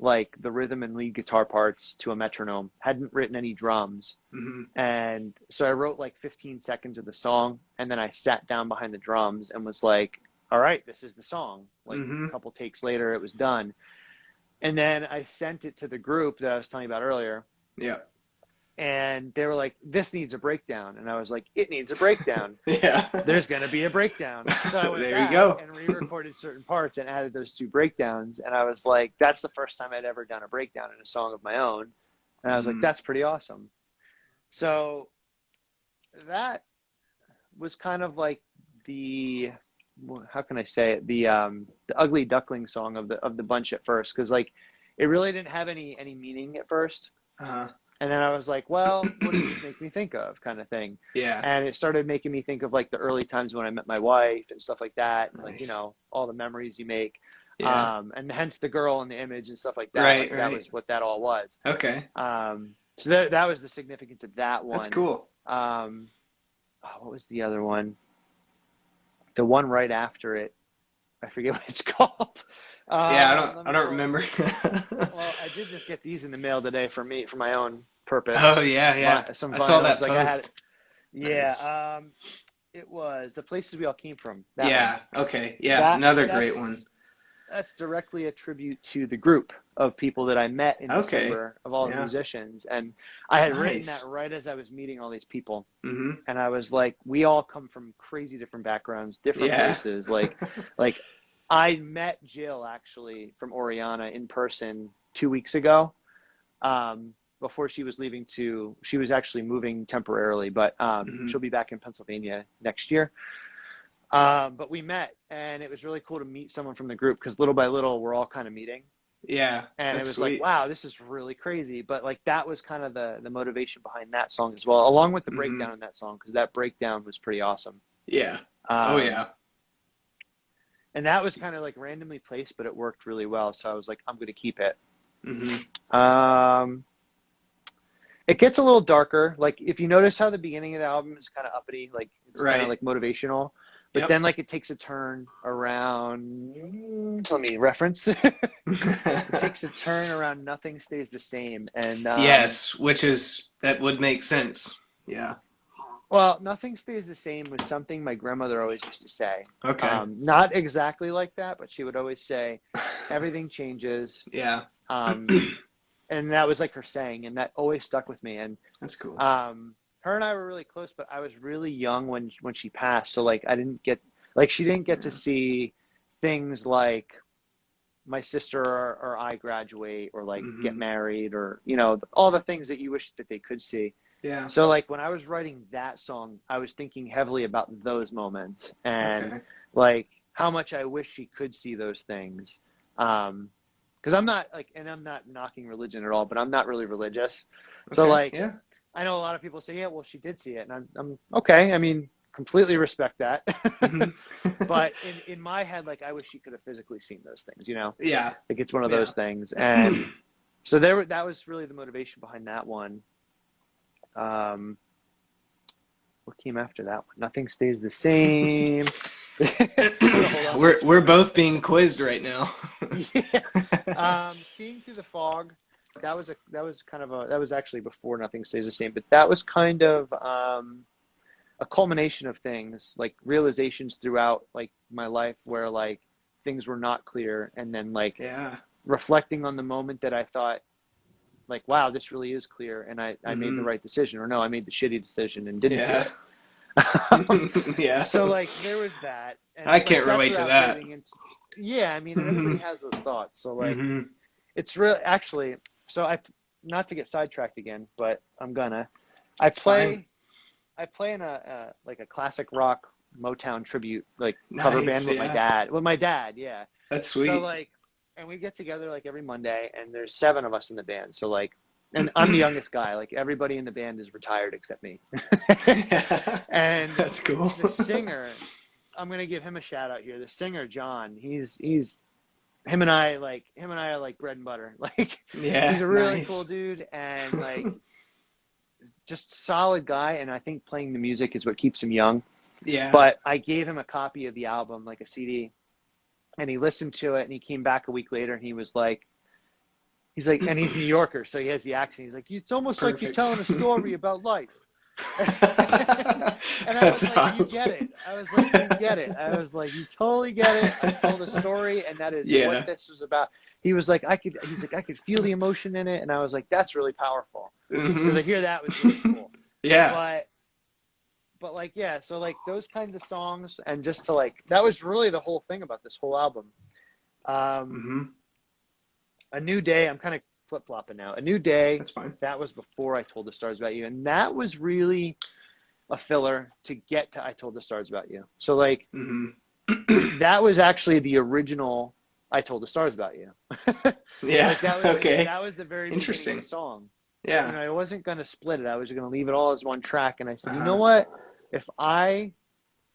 Speaker 2: like the rhythm and lead guitar parts to a metronome. Hadn't written any drums.
Speaker 1: Hmm.
Speaker 2: And so I wrote like 15 seconds of the song, and then I sat down behind the drums and was like, all right, this is the song. Like
Speaker 1: Hmm.
Speaker 2: a couple takes later, it was done. And then I sent it to the group that I was telling you about earlier,
Speaker 1: Yeah.
Speaker 2: and they were like, this needs a breakdown. And I was like, it needs a breakdown.
Speaker 1: Yeah.
Speaker 2: There's going to be a breakdown. So I went
Speaker 1: There you
Speaker 2: back
Speaker 1: go.
Speaker 2: and re-recorded certain parts and added those two breakdowns. And I was like, that's the first time I'd ever done a breakdown in a song of my own. And I was like,
Speaker 1: Hmm.
Speaker 2: that's pretty awesome. So that was kind of like the how can I say it the ugly duckling song of the bunch at first because like it really didn't have any meaning at first.
Speaker 1: Uh-huh.
Speaker 2: And then I was like, well, what does this make me think of, kind of thing.
Speaker 1: Yeah.
Speaker 2: And it started making me think of like the early times when I met my wife and stuff like that. And, like,
Speaker 1: Nice.
Speaker 2: all the memories you make.
Speaker 1: Yeah.
Speaker 2: And hence the girl in the image and stuff like that.
Speaker 1: Right,
Speaker 2: Like, that was what that all was.
Speaker 1: Okay.
Speaker 2: So that was the significance of that one.
Speaker 1: That's cool.
Speaker 2: What was the other one? The one right after it. I forget what it's called.
Speaker 1: Yeah, I don't remember.
Speaker 2: Well, I did just get these in the mail today for my own purpose.
Speaker 1: Oh yeah.
Speaker 2: I saw
Speaker 1: that
Speaker 2: like
Speaker 1: post.
Speaker 2: I had, yeah.
Speaker 1: Nice.
Speaker 2: It was The Places We All Came From.
Speaker 1: Yeah.
Speaker 2: One.
Speaker 1: Okay. Yeah. Another great one.
Speaker 2: That's directly a tribute to the group of people that I met in December, of all the musicians. And I had written that right as I was meeting all these people.
Speaker 1: Mm-hmm.
Speaker 2: And I was like, we all come from crazy different backgrounds, different places. Like I met Jill actually from Oriana in person 2 weeks ago. Before she was leaving she was actually moving temporarily, but she'll be back in Pennsylvania next year. But we met, and it was really cool to meet someone from the group, because little by little we're all kind of meeting.
Speaker 1: Yeah.
Speaker 2: And it was
Speaker 1: sweet.
Speaker 2: like, wow, this is really crazy. But like, that was kind of the motivation behind that song as well, along with the breakdown in that song, because that breakdown was pretty awesome.
Speaker 1: Yeah.
Speaker 2: And that was kind of like randomly placed, but it worked really well. So I was like, I'm going to keep it.
Speaker 1: Mm-hmm.
Speaker 2: It gets a little darker. Like, if you notice how the beginning of the album is kind of uppity, like it's kind of like motivational, but then like it takes a turn around. Let me reference. It takes a turn around Nothing Stays the Same, and
Speaker 1: yes, that would make sense. Yeah.
Speaker 2: Well, Nothing Stays the Same was something my grandmother always used to say.
Speaker 1: Okay.
Speaker 2: Not exactly like that, but she would always say, everything changes.
Speaker 1: Yeah.
Speaker 2: And that was like her saying, and that always stuck with me. And
Speaker 1: that's cool.
Speaker 2: Her and I were really close, but I was really young when she passed. So like, she didn't get to see things like my sister or I graduate, or like get married, or, all the things that you wish that they could see.
Speaker 1: Yeah.
Speaker 2: So like, when I was writing that song, I was thinking heavily about those moments, and like how much I wish she could see those things. Because I'm not like, and I'm not knocking religion at all, but I'm not really religious. So like, I know a lot of people say, yeah, well, she did see it, and I'm okay. I mean, completely respect that. But in my head, like, I wish she could have physically seen those things, Yeah. Like, it's one of those things. And so that was really the motivation behind that one. What came after that one? Nothing Stays the Same.
Speaker 1: We're both being quizzed right now.
Speaker 2: Seeing Through the Fog. That was actually before Nothing Stays the Same, but that was kind of a culmination of things, like realizations throughout like my life where like things were not clear, and then like reflecting on the moment that I thought like, wow, this really is clear, and I made the right decision, or no, I made the shitty decision and didn't do it. So like, there was that. And
Speaker 1: I can't relate to that.
Speaker 2: I mean, everybody has those thoughts. So like, it's really actually. So not to get sidetracked again, but I'm gonna. I play in a like a classic rock Motown tribute like cover band with my dad. With my dad, yeah.
Speaker 1: That's sweet.
Speaker 2: So like, and we get together like every Monday, and there's 7 of us in the band. So like, and I'm the youngest guy. Like, everybody in the band is retired except me. And
Speaker 1: that's cool.
Speaker 2: The singer, I'm gonna give him a shout out here. The singer, John, he's him and I are like bread and butter. Like, he's a really cool dude, and like just solid guy. And I think playing the music is what keeps him young. Yeah. But I gave him a copy of the album, like a CD, and he listened to it, and he came back a week later, and he's like, and he's a New Yorker, so he has the accent. He's like, it's almost like you're telling a story about life. And I was like, awesome. You get it. I was like, you get it. I was like, you totally get it. I told a story, and that is what this was about. He was like, I could feel the emotion in it, and I was like, that's really powerful. So to hear that was really cool. But like, yeah, so like those kinds of songs, and just to like, that was really the whole thing about this whole album. A New Day, I'm kind of flip-flopping now. A New Day, that's fine. That was before I Told the Stars About You, and that was really a filler to get to I Told the Stars About You. So like, that was actually the original I Told the Stars About You.
Speaker 1: Yeah.
Speaker 2: Like
Speaker 1: Okay.
Speaker 2: that was the very beginning of
Speaker 1: Interesting.
Speaker 2: the song.
Speaker 1: Yeah.
Speaker 2: I wasn't going to split it. I was going to leave it all as one track. And I said, you know
Speaker 1: Uh-huh.
Speaker 2: what? If I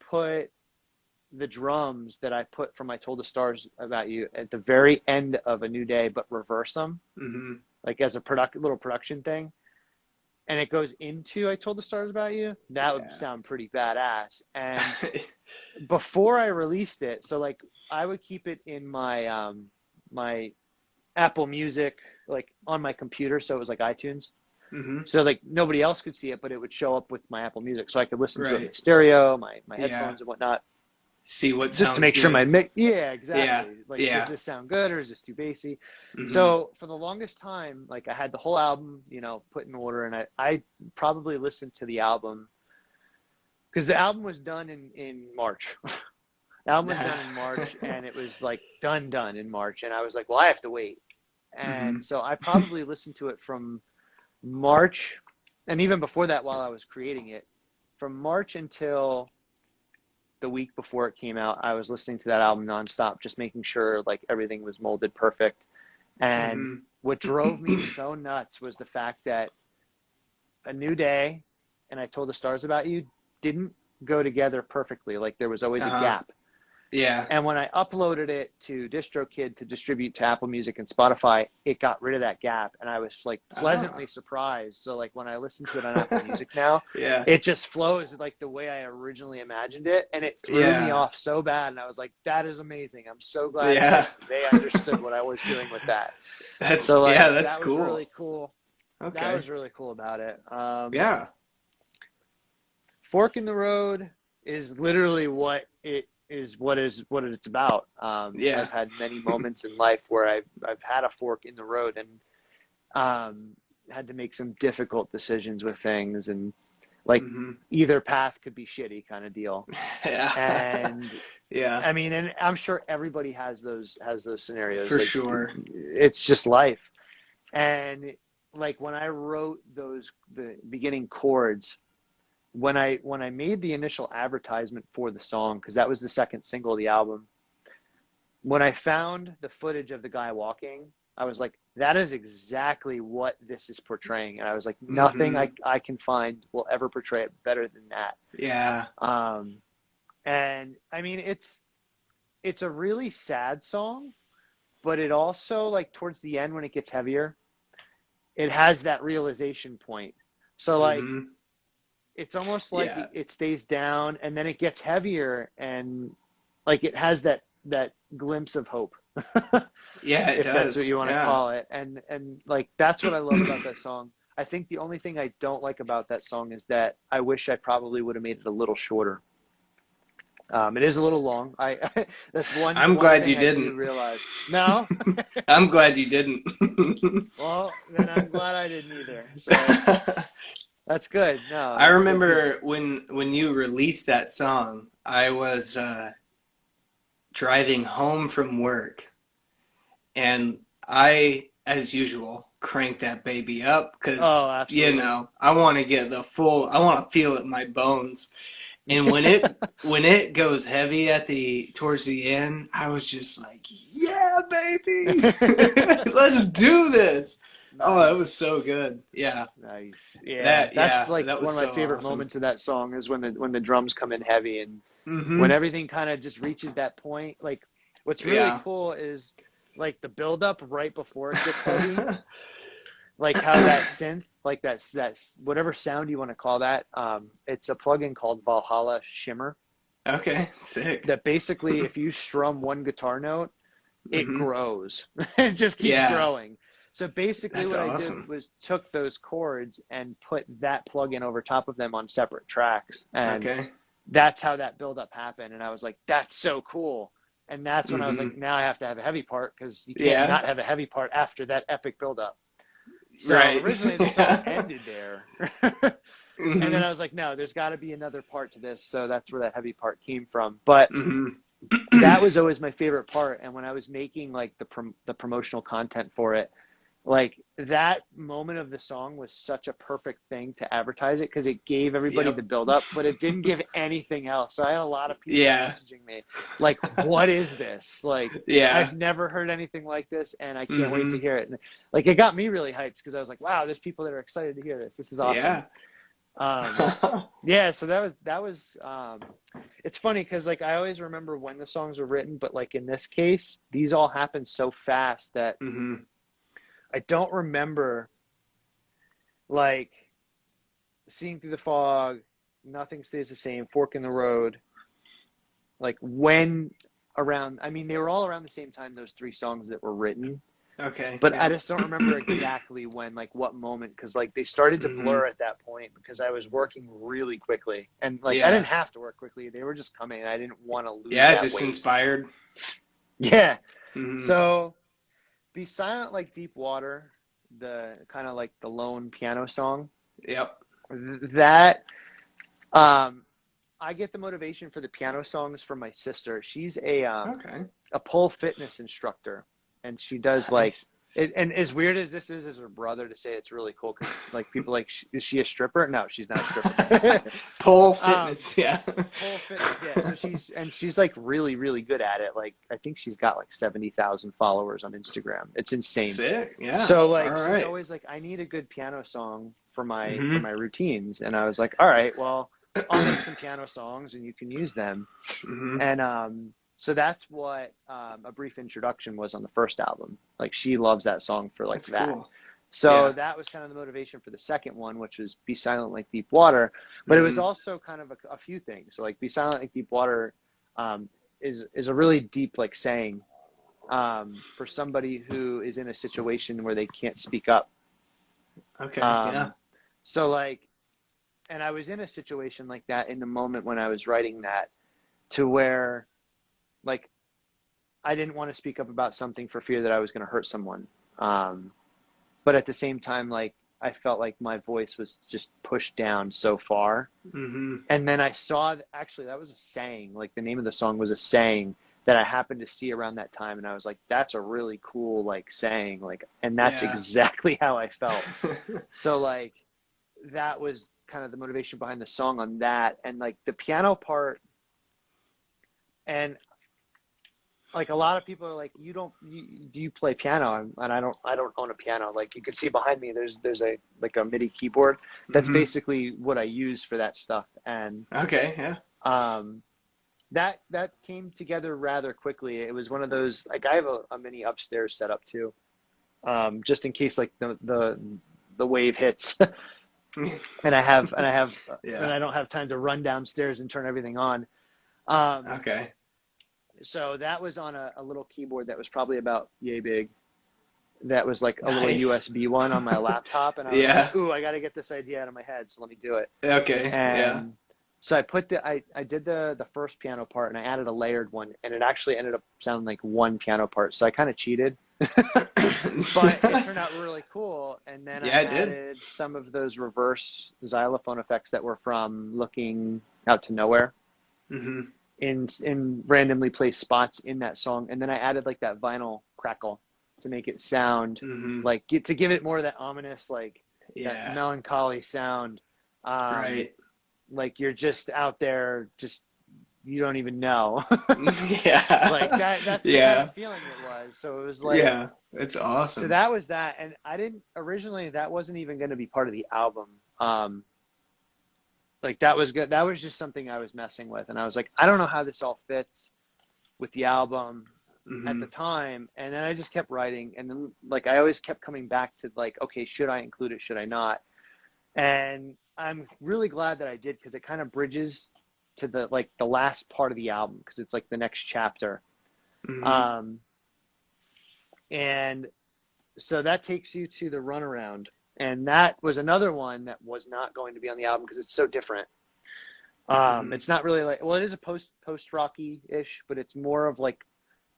Speaker 2: put the drums that I put from I Told the Stars About You at the very end of A New Day, but reverse them,
Speaker 1: Mm-hmm.
Speaker 2: like as a little production thing, and it goes into I Told the Stars About You, that would
Speaker 1: Yeah.
Speaker 2: sound pretty badass. And before I released it, so like I would keep it in my Apple Music, like on my computer, so it was like iTunes.
Speaker 1: Mm-hmm.
Speaker 2: So like nobody else could see it, but it would show up with my Apple Music, so I could listen to it in
Speaker 1: Right.
Speaker 2: my stereo, my
Speaker 1: Yeah.
Speaker 2: headphones and whatnot,
Speaker 1: See what
Speaker 2: just to
Speaker 1: sounds
Speaker 2: make sure my
Speaker 1: good.
Speaker 2: mix. Yeah,
Speaker 1: Yeah.
Speaker 2: exactly. Like, does
Speaker 1: Yeah.
Speaker 2: this sound good or is this too bassy?
Speaker 1: Mm-hmm.
Speaker 2: So for the longest time, like I had the whole album, put in order, and I probably listened to the album because the album was done in March. The album was done in March, and it was like done in March, and I was like, well, I have to wait.
Speaker 1: Mm-hmm.
Speaker 2: And so I probably listened to it from March, and even before that, while I was creating it, from March until the week before it came out, I was listening to that album nonstop, just making sure like everything was molded perfect. And what drove me
Speaker 1: Mm-hmm.
Speaker 2: so nuts was the fact that A New Day and I Told the Stars About You didn't go together perfectly. Like there was always a
Speaker 1: Uh-huh.
Speaker 2: gap.
Speaker 1: Yeah.
Speaker 2: And when I uploaded it to DistroKid to distribute to Apple Music and Spotify, it got rid of that gap. And I was like pleasantly surprised. So like when I listen to it on Apple Music now,
Speaker 1: Yeah.
Speaker 2: it just flows like the way I originally imagined it. And it threw me
Speaker 1: Yeah.
Speaker 2: off so bad. And I was like, that is amazing. I'm so glad
Speaker 1: Yeah.
Speaker 2: that they understood what I was doing with that.
Speaker 1: That's
Speaker 2: So like,
Speaker 1: that's
Speaker 2: that was
Speaker 1: cool.
Speaker 2: really cool. That
Speaker 1: Okay.
Speaker 2: was really cool about it.
Speaker 1: Yeah.
Speaker 2: Fork in the Road is literally what it's about.
Speaker 1: Yeah.
Speaker 2: I've had many moments in life where I've had a fork in the road and had to make some difficult decisions with things, and like
Speaker 1: Mm-hmm.
Speaker 2: either path could be shitty kind of deal.
Speaker 1: Yeah.
Speaker 2: And
Speaker 1: Yeah.
Speaker 2: I mean, and I'm sure everybody has those scenarios.
Speaker 1: For
Speaker 2: like,
Speaker 1: sure.
Speaker 2: it's just life. And like when I wrote the beginning chords, when I made the initial advertisement for the song, because that was the second single of the album, when I found the footage of the guy walking, I was like, that is exactly what this is portraying. And I was like, nothing I can find will ever portray it better than that.
Speaker 1: Yeah.
Speaker 2: And I mean, it's a really sad song, but it also, like towards the end when it gets heavier, it has that realization point. So like, it's almost like it stays down and then it gets heavier, and like it has that glimpse of hope.
Speaker 1: Yeah, it
Speaker 2: if
Speaker 1: does.
Speaker 2: that's what you want to call it. And like that's what I love about that song. I think the only thing I don't like about that song is that I wish I probably would have made it a little shorter. It is a little long. That's one.
Speaker 1: I'm
Speaker 2: one
Speaker 1: glad
Speaker 2: thing
Speaker 1: you
Speaker 2: I
Speaker 1: didn't.
Speaker 2: do realize. No.
Speaker 1: I'm glad you didn't.
Speaker 2: Well, then I'm glad I didn't either. So that's good. No,
Speaker 1: I
Speaker 2: that's
Speaker 1: remember
Speaker 2: good.
Speaker 1: when you released that song, I was driving home from work, and I, as usual, cranked that baby up because
Speaker 2: absolutely.
Speaker 1: I want to get I want to feel it in my bones. And when it goes heavy towards the end, I was just like, yeah, baby, let's do this.
Speaker 2: Nice.
Speaker 1: Oh, that was so good. Yeah.
Speaker 2: Nice. Yeah. That's like
Speaker 1: that was
Speaker 2: one of my
Speaker 1: so
Speaker 2: favorite
Speaker 1: awesome.
Speaker 2: moments of that song is when the drums come in heavy and
Speaker 1: Mm-hmm.
Speaker 2: when everything kind of just reaches that point. Like what's really cool is like the build up right before it gets heavy. Like how that synth, like that whatever sound you want to call that, it's a plugin called Valhalla Shimmer.
Speaker 1: Okay, sick.
Speaker 2: That basically, if you strum one guitar note, it grows. It just keeps growing. So basically what I did was took those chords and put that plugin over top of them on separate tracks. And that's how that buildup happened. And I was like, that's so cool. And that's when I was like, now I have to have a heavy part because you can't not have a heavy part after that epic buildup. So originally the song ended there. And then I was like, no, there's got to be another part to this. So that's where that heavy part came from. But that was always my favorite part. And when I was making like the promotional content for it, like that moment of the song was such a perfect thing to advertise it because it gave everybody
Speaker 1: Yep.
Speaker 2: the build up, but it didn't give anything else. So I had a lot of people
Speaker 1: Yeah.
Speaker 2: messaging me like, what is this? Like,
Speaker 1: Yeah.
Speaker 2: I've never heard anything like this and I can't wait to
Speaker 1: Mm-hmm.
Speaker 2: hear it. And like, it got me really hyped because I was like, wow, there's people that are excited to hear this. This is awesome.
Speaker 1: Yeah.
Speaker 2: Yeah, so that was it's funny because like I always remember when the songs were written, but like in this case, these all happened so fast that
Speaker 1: Mm-hmm.
Speaker 2: I don't remember like seeing through the fog, nothing stays the same, fork in the road. Like when around, I mean, they were all around the same time, those three songs that were written,
Speaker 1: Okay.
Speaker 2: but I
Speaker 1: Yeah.
Speaker 2: just don't remember exactly when, like what moment, because like they started to
Speaker 1: Mm-hmm.
Speaker 2: blur at that point because I was working really quickly. And like I
Speaker 1: Yeah.
Speaker 2: didn't have to work quickly, they were just coming. I didn't want to lose
Speaker 1: Yeah.
Speaker 2: that
Speaker 1: Just
Speaker 2: weight.
Speaker 1: inspired.
Speaker 2: Yeah.
Speaker 1: Mm-hmm.
Speaker 2: So Be Silent Like Deep Water, the kind of like the lone piano song,
Speaker 1: Yep.
Speaker 2: that um I get the motivation for the piano songs from my sister. She's
Speaker 1: Okay.
Speaker 2: a pole fitness instructor, and she does like
Speaker 1: Nice.
Speaker 2: it. And as weird as this is, as her brother to say, it's really cool because like people like, is she a stripper? No, she's not a stripper.
Speaker 1: Pole
Speaker 2: um,
Speaker 1: fitness. Yeah.
Speaker 2: Pole fitness, yeah. So she's like really really good at it. Like I think she's got like 70,000 followers on Instagram. It's insane.
Speaker 1: Sick. Yeah.
Speaker 2: So
Speaker 1: All
Speaker 2: like she's
Speaker 1: right.
Speaker 2: always like, I need a good piano song for
Speaker 1: Mm-hmm.
Speaker 2: my routines, and I was like, all right, well, I'll make some piano songs and you can use them.
Speaker 1: Mm-hmm.
Speaker 2: And so that's what A Brief Introduction was on the first album. Like she loves that song for like
Speaker 1: That's
Speaker 2: that.
Speaker 1: cool.
Speaker 2: So
Speaker 1: Yeah.
Speaker 2: that was kind of the motivation for the second one, which was Be Silent Like Deep Water. But it was
Speaker 1: Mm-hmm.
Speaker 2: also kind of a few things. So like Be Silent Like Deep Water is a really deep like saying for somebody who is in a situation where they can't speak up.
Speaker 1: Okay. Yeah.
Speaker 2: Um, so like, and I was in a situation like that in the moment when I was writing that, to where like I didn't want to speak up about something for fear that I was going to hurt someone. But at the same time, like I felt like my voice was just pushed down so far.
Speaker 1: Mm-hmm.
Speaker 2: And then I saw actually that was a saying, like the name of the song was a saying that I happened to see around that time. And I was like, that's a really cool, like saying, like, and that's
Speaker 1: Yeah.
Speaker 2: exactly how I felt. So like, that was kind of the motivation behind the song on that. And like the piano part, and like a lot of people are like, do you play piano? And I don't own a piano. Like you can see behind me, there's a like a MIDI keyboard. That's
Speaker 1: Mm-hmm.
Speaker 2: basically what I use for that stuff. And
Speaker 1: Okay. Yeah.
Speaker 2: that came together rather quickly. It was one of those, like I have a mini upstairs set up too, just in case like the wave hits. and
Speaker 1: Yeah.
Speaker 2: I don't have time to run downstairs and turn everything on. Um,
Speaker 1: Okay.
Speaker 2: so that was on a little keyboard that was probably about yay big. That was like a little
Speaker 1: Nice.
Speaker 2: USB one on my laptop, and I was
Speaker 1: Yeah.
Speaker 2: like, "Ooh, I got to get this idea out of my head, so let me do it."
Speaker 1: Okay. Yeah.
Speaker 2: And so I did the first piano part, and I added a layered one, and it actually ended up sounding like one piano part. So I kind of cheated, but it turned out really cool. And then
Speaker 1: Yeah,
Speaker 2: I
Speaker 1: it did.
Speaker 2: added some of those reverse xylophone effects that were from Looking Out to Nowhere
Speaker 1: Mm-hmm.
Speaker 2: in randomly placed spots in that song. And then I added like that vinyl crackle to make it sound
Speaker 1: Mm-hmm.
Speaker 2: like, to give it more of that ominous, like that
Speaker 1: Yeah.
Speaker 2: melancholy sound.
Speaker 1: Right.
Speaker 2: Like you're just out there, just you don't even know.
Speaker 1: Yeah.
Speaker 2: Like that's the kind
Speaker 1: Yeah.
Speaker 2: of feeling it was. So it was like,
Speaker 1: Yeah. It's
Speaker 2: so
Speaker 1: awesome.
Speaker 2: that was that. And I didn't originally, that wasn't even going to be part of the album. Like that was good. That was just something I was messing with. And I was like, I don't know how this all fits with the album at
Speaker 1: Mm-hmm.
Speaker 2: the time. And then I just kept writing. And then like, I always kept coming back to like, okay, should I include it? Should I not? And I'm really glad that I did, because it kind of bridges to the like the last part of the album, because it's like the next chapter.
Speaker 1: Mm-hmm.
Speaker 2: And so that takes you to the Runaround, and that was another one that was not going to be on the album because it's so different.
Speaker 1: Mm-hmm.
Speaker 2: It's not really like, well, it is a post rocky ish, but it's more of like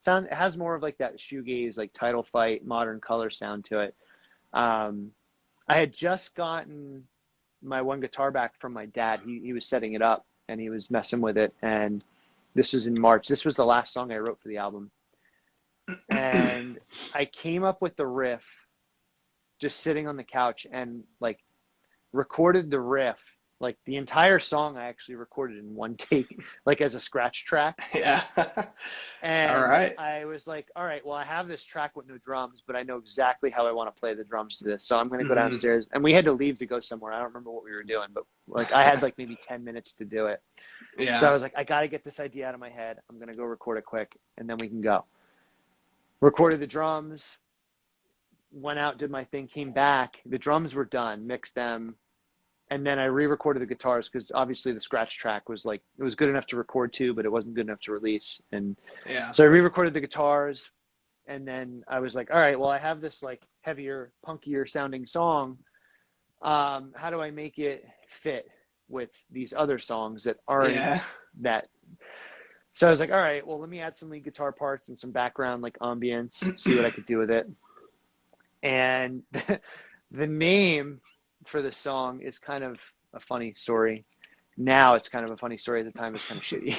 Speaker 2: sound. It has more of like that shoegaze, like Title Fight, Modern Color sound to it. I had just gotten my one guitar back from my dad. He was setting it up and he was messing with it. And this was in March. This was the last song I wrote for the album. And I came up with the riff just sitting on the couch and like recorded the riff, like the entire song. I actually recorded in one take, like as a scratch track.
Speaker 1: Yeah. All
Speaker 2: And
Speaker 1: right.
Speaker 2: I was like, all right, well, I have this track with no drums, but I know exactly how I want to play the drums to this. So I'm going to go downstairs. And we had to leave to go somewhere. I don't remember what we were doing, but like I had like maybe 10 minutes to do it.
Speaker 1: Yeah.
Speaker 2: So I was like, I got to get this idea out of my head. I'm going to go record it quick and then we can go. Recorded the drums, went out, did my thing, came back. The drums were done, mixed them. And then I re-recorded the guitars because obviously the scratch track was like, it was good enough to record to, but it wasn't good enough to release. And
Speaker 1: Yeah.
Speaker 2: so I re-recorded the guitars, and then I was like, all right, well, I have this like heavier, punkier sounding song. How do I make it fit with these other songs that aren't that? So I was like, all right, well, let me add some lead guitar parts and some background like ambience, see what I could do with it. And the name for the song is kind of a funny story. Now it's kind of a funny story. At the time, it's kind of shitty.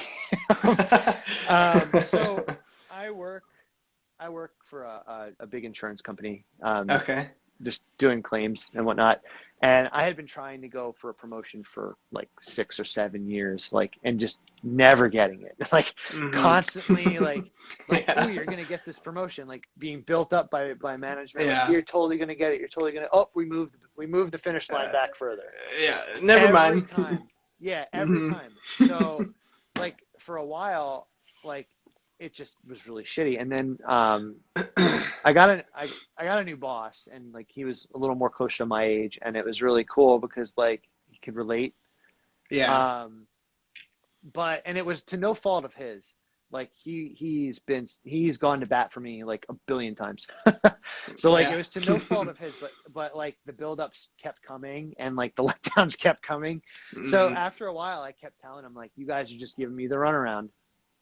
Speaker 2: So I work for a big insurance company.
Speaker 1: Okay.
Speaker 2: Just doing claims and whatnot. And I had been trying to go for a promotion for like 6 or 7 years, like, and just never getting it. Like constantly like,
Speaker 1: Yeah.
Speaker 2: oh, you're going to get this promotion, like being built up by management.
Speaker 1: Yeah.
Speaker 2: Like, you're totally going to get it. You're totally going to, oh, we moved the finish line back further.
Speaker 1: Yeah. Never mind.
Speaker 2: Time. Yeah. Every time. So like for a while, like it just was really shitty. And then, I got a new boss, and like he was a little more close to my age, and it was really cool because like he could relate.
Speaker 1: Yeah.
Speaker 2: And it was to no fault of his. Like he's gone to bat for me like a billion times. So like it was to no fault of his, but like the buildups kept coming and like the letdowns kept coming. So after a while, I kept telling him like, you guys are just giving me the runaround.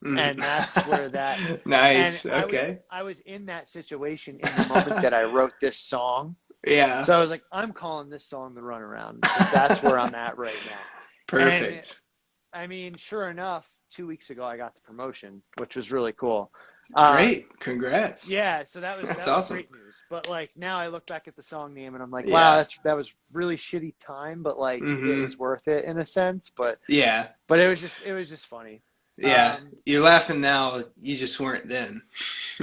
Speaker 2: And that's where that
Speaker 1: nice.
Speaker 2: And
Speaker 1: okay.
Speaker 2: I was in that situation in the moment that I wrote this song.
Speaker 1: Yeah.
Speaker 2: So I was like, I'm calling this song the runaround. That's where I'm at right now.
Speaker 1: Perfect.
Speaker 2: And, I mean, sure enough, 2 weeks ago I got the promotion, which was really cool.
Speaker 1: Great. Congrats.
Speaker 2: Yeah, so that was
Speaker 1: awesome.
Speaker 2: great news. But like now I look back at the song name and I'm like, wow, that was really shitty time, but like it was worth it in a sense. But but it was just funny.
Speaker 1: Yeah, you're laughing now. You just weren't then.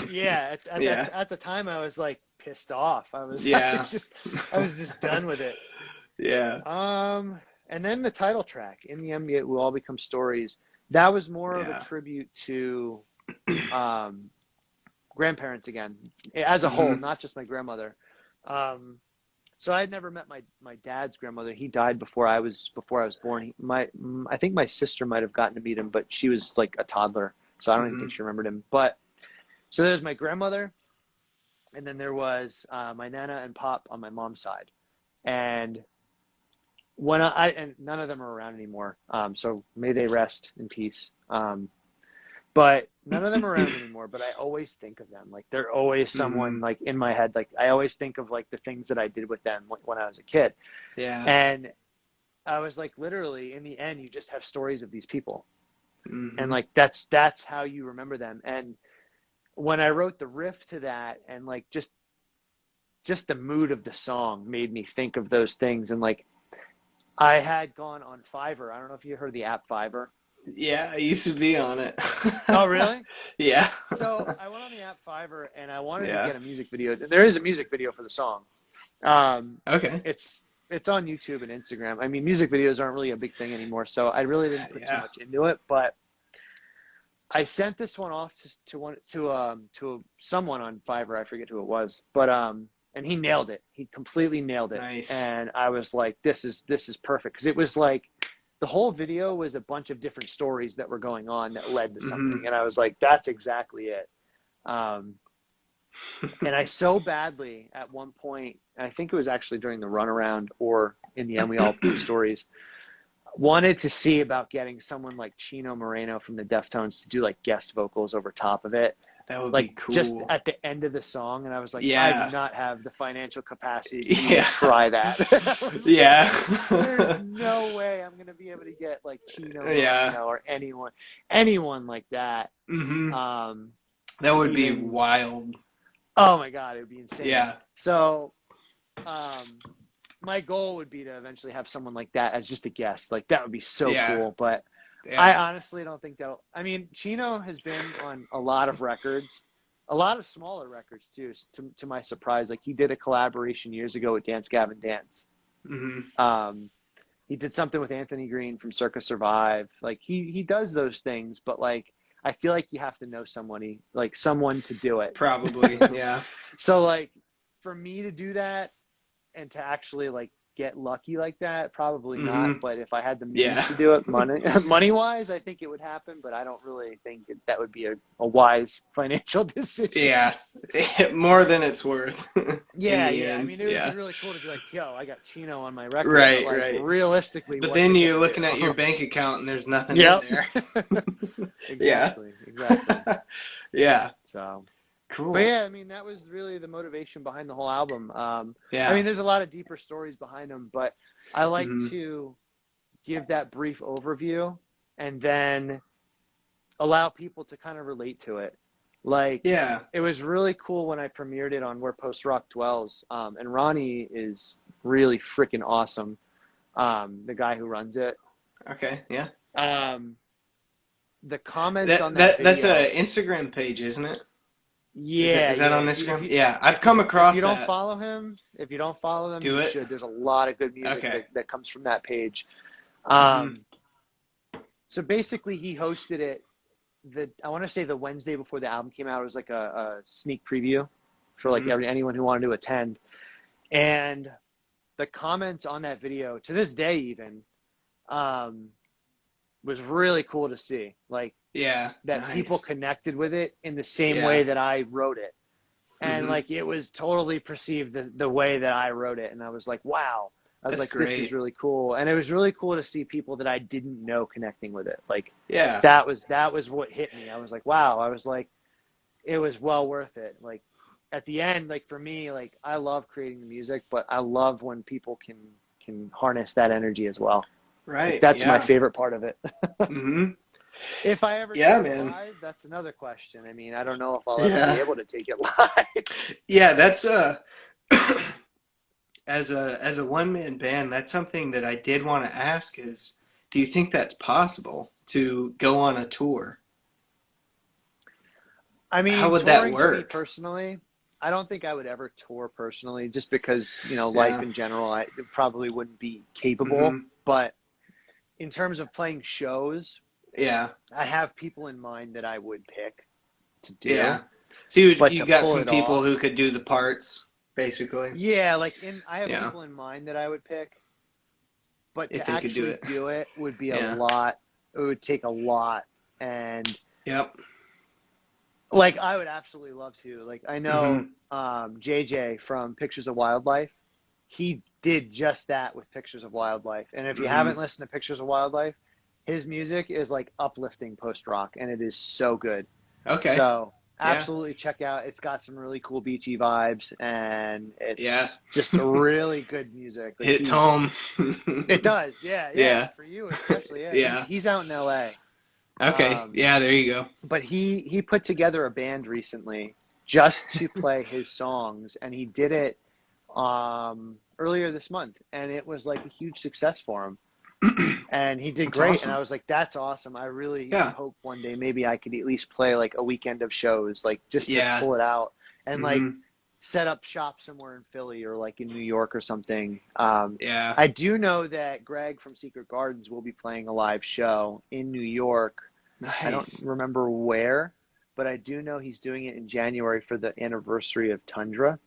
Speaker 2: Yeah, at the time I was like pissed off. I was just done with it.
Speaker 1: Yeah.
Speaker 2: And then the title track, "In the End It Will All Become Stories," that was more of a tribute to grandparents again, as a whole, not just my grandmother. So I had never met my dad's grandmother. He died before I was born. I think my sister might have gotten to meet him, but she was like a toddler, so I don't even think she remembered him. But so there's my grandmother, and then there was my nana and pop on my mom's side, and when and none of them are around anymore. So may they rest in peace. But none of them are around anymore, but I always think of them. Like they're always someone like in my head. Like I always think of like the things that I did with them when I was a kid.
Speaker 1: Yeah.
Speaker 2: And I was like, literally in the end, you just have stories of these people. And like, that's how you remember them. And when I wrote the riff to that and like, just the mood of the song made me think of those things. And like, I had gone on Fiverr. I don't know if you heard the app Fiverr.
Speaker 1: Yeah, I used to be on it.
Speaker 2: Oh, really?
Speaker 1: Yeah.
Speaker 2: So I went on the app Fiverr and I wanted to get a music video. There is a music video for the song.
Speaker 1: Okay.
Speaker 2: It's on YouTube and Instagram. I mean, music videos aren't really a big thing anymore, so I really didn't put too much into it. But I sent this one off to someone on Fiverr. I forget who it was, but and he nailed it. He completely nailed it.
Speaker 1: Nice.
Speaker 2: And I was like, this is perfect, because it was like, the whole video was a bunch of different stories that were going on that led to something. And I was like, that's exactly it. And I so badly at one point, I think it was actually during the runaround or in the end, we all put stories, wanted to see about getting someone like Chino Moreno from the Deftones to do like guest vocals over top of it.
Speaker 1: That would
Speaker 2: like
Speaker 1: be cool.
Speaker 2: Just at the end of the song. And I was like, I do not have the financial capacity to try that. There's no way I'm going to be able to get like Chino Moreno or anyone like that.
Speaker 1: That would be wild.
Speaker 2: Oh my God, it would be insane.
Speaker 1: Yeah.
Speaker 2: So um, my goal would be to eventually have someone like that as just a guest. Like that would be so
Speaker 1: Yeah.
Speaker 2: cool. But I
Speaker 1: Yeah.
Speaker 2: honestly don't think that'll. I mean, Chino has been on a lot of records, a lot of smaller records too. To my surprise, like he did a collaboration years ago with Dance Gavin Dance.
Speaker 1: Hmm.
Speaker 2: He did something with Anthony Green from Circa Survive. Like he does those things, but like I feel like you have to know somebody, like someone to do it.
Speaker 1: Probably. Yeah.
Speaker 2: So like for me to do that and to actually like get lucky like that, probably
Speaker 1: Hmm.
Speaker 2: not. But if I had the means
Speaker 1: Yeah.
Speaker 2: to do it, money wise, I think it would happen. But I don't really think that would be a wise financial decision.
Speaker 1: Yeah. More than it's worth in
Speaker 2: Yeah,
Speaker 1: the
Speaker 2: yeah. I
Speaker 1: end.
Speaker 2: mean, it would be
Speaker 1: Yeah.
Speaker 2: really cool to be like, yo, I got Chino on my record, but
Speaker 1: Right,
Speaker 2: like
Speaker 1: right.
Speaker 2: realistically,
Speaker 1: But
Speaker 2: what's
Speaker 1: then
Speaker 2: it
Speaker 1: you're
Speaker 2: gonna
Speaker 1: looking at your
Speaker 2: do?
Speaker 1: bank account and there's nothing in
Speaker 2: Yep.
Speaker 1: there. Yeah.
Speaker 2: Exactly, exactly.
Speaker 1: Yeah.
Speaker 2: So, but
Speaker 1: Cool.
Speaker 2: yeah, I mean, that was really the motivation behind the whole album. I
Speaker 1: Yeah.
Speaker 2: mean, there's a lot of deeper stories behind them, but I like
Speaker 1: Hmm.
Speaker 2: to give that brief overview and then allow people to kind of relate to it. Like,
Speaker 1: Yeah.
Speaker 2: it was really cool when I premiered it on Where Post Rock Dwells. And Ronnie is really freaking awesome. The guy who runs it.
Speaker 1: Okay. Yeah.
Speaker 2: Um, the comments on that
Speaker 1: That's
Speaker 2: video.
Speaker 1: a Instagram page, isn't it?
Speaker 2: Yeah,
Speaker 1: Is that
Speaker 2: yeah.
Speaker 1: on
Speaker 2: If you, if
Speaker 1: Instagram?
Speaker 2: you
Speaker 1: Yeah, I've
Speaker 2: if you
Speaker 1: come
Speaker 2: if
Speaker 1: across
Speaker 2: you don't
Speaker 1: that.
Speaker 2: follow him, if you don't follow them,
Speaker 1: Do
Speaker 2: you
Speaker 1: it.
Speaker 2: should. There's a lot of good music
Speaker 1: Okay.
Speaker 2: that comes from that page.
Speaker 1: Hmm.
Speaker 2: Um, so basically, he hosted it. I want to say the Wednesday before the album came out. It was like a sneak preview for like
Speaker 1: Hmm.
Speaker 2: anyone who wanted to attend. And the comments on that video to this day even um, was really cool to see. Like
Speaker 1: Yeah.
Speaker 2: that people
Speaker 1: Nice.
Speaker 2: connected with it in the same way
Speaker 1: Yeah.
Speaker 2: that I wrote it. And
Speaker 1: Hmm.
Speaker 2: like it was totally perceived the way that I wrote it. And I was like, wow. I was
Speaker 1: That's
Speaker 2: like, this is
Speaker 1: great.
Speaker 2: really cool. And it was really cool to see people that I didn't know connecting with it. Like
Speaker 1: Yeah.
Speaker 2: that was what hit me. I was like, wow. I was like, it was well worth it. Like at the end, like for me, like I love creating the music, but I love when people can harness that energy as well. Like
Speaker 1: Right.
Speaker 2: that's my
Speaker 1: Yeah.
Speaker 2: favorite part of it.
Speaker 1: Hmm.
Speaker 2: If I ever
Speaker 1: Yeah,
Speaker 2: take it
Speaker 1: man.
Speaker 2: live, that's another question. I mean, I don't know if I'll ever be
Speaker 1: Yeah.
Speaker 2: able to take it live.
Speaker 1: Yeah, that's as a one-man band, that's something that I did want to ask is, do you think that's possible to go on a tour?
Speaker 2: I
Speaker 1: How
Speaker 2: mean,
Speaker 1: would that
Speaker 2: touring for me
Speaker 1: work?
Speaker 2: personally, I don't think I would ever tour personally, just because, life
Speaker 1: Yeah.
Speaker 2: in general, I probably wouldn't be capable.
Speaker 1: Hmm.
Speaker 2: But in terms of playing shows,
Speaker 1: Yeah.
Speaker 2: I have people in mind that I would pick to do.
Speaker 1: Yeah. So you
Speaker 2: But
Speaker 1: you
Speaker 2: to
Speaker 1: got
Speaker 2: pull
Speaker 1: some
Speaker 2: it
Speaker 1: people
Speaker 2: off,
Speaker 1: who could do the parts, basically.
Speaker 2: yeah, like I have
Speaker 1: Yeah.
Speaker 2: people in mind that I would pick. But
Speaker 1: If
Speaker 2: to
Speaker 1: they could do
Speaker 2: actually
Speaker 1: it.
Speaker 2: do it would be a
Speaker 1: Yeah.
Speaker 2: lot. It would take a lot. And
Speaker 1: Yep.
Speaker 2: like I would absolutely love to. Like I know
Speaker 1: Hmm.
Speaker 2: JJ from Pictures of Wildlife, he did just that with Pictures of Wildlife. And if you
Speaker 1: Hmm.
Speaker 2: haven't listened to Pictures of Wildlife, his music is like uplifting post rock and it is so good.
Speaker 1: Okay.
Speaker 2: So
Speaker 1: Yeah.
Speaker 2: absolutely check out. It's got some really cool beachy vibes and
Speaker 1: Yeah.
Speaker 2: it's just a really good music. Like
Speaker 1: Hits home.
Speaker 2: it does. Yeah, yeah.
Speaker 1: Yeah.
Speaker 2: For you especially. Yeah.
Speaker 1: Yeah.
Speaker 2: He's out in LA.
Speaker 1: Okay.
Speaker 2: Um,
Speaker 1: Yeah, there you go.
Speaker 2: but he put together a band recently just to play his songs, and he did it earlier this month, and it was like a huge success for him. And he did
Speaker 1: That's
Speaker 2: great,
Speaker 1: awesome.
Speaker 2: and I was like, "That's awesome! I really
Speaker 1: Yeah.
Speaker 2: hope one day maybe I could at least play like a weekend of shows, like just to
Speaker 1: Yeah.
Speaker 2: pull it out and like
Speaker 1: Hmm.
Speaker 2: set up shop somewhere in Philly or like in New York or something."
Speaker 1: Yeah.
Speaker 2: I do know that Greg from Secret Gardens will be playing a live show in New York. I don't
Speaker 1: Nice.
Speaker 2: remember where, but I do know he's doing it in January for the anniversary of Tundra.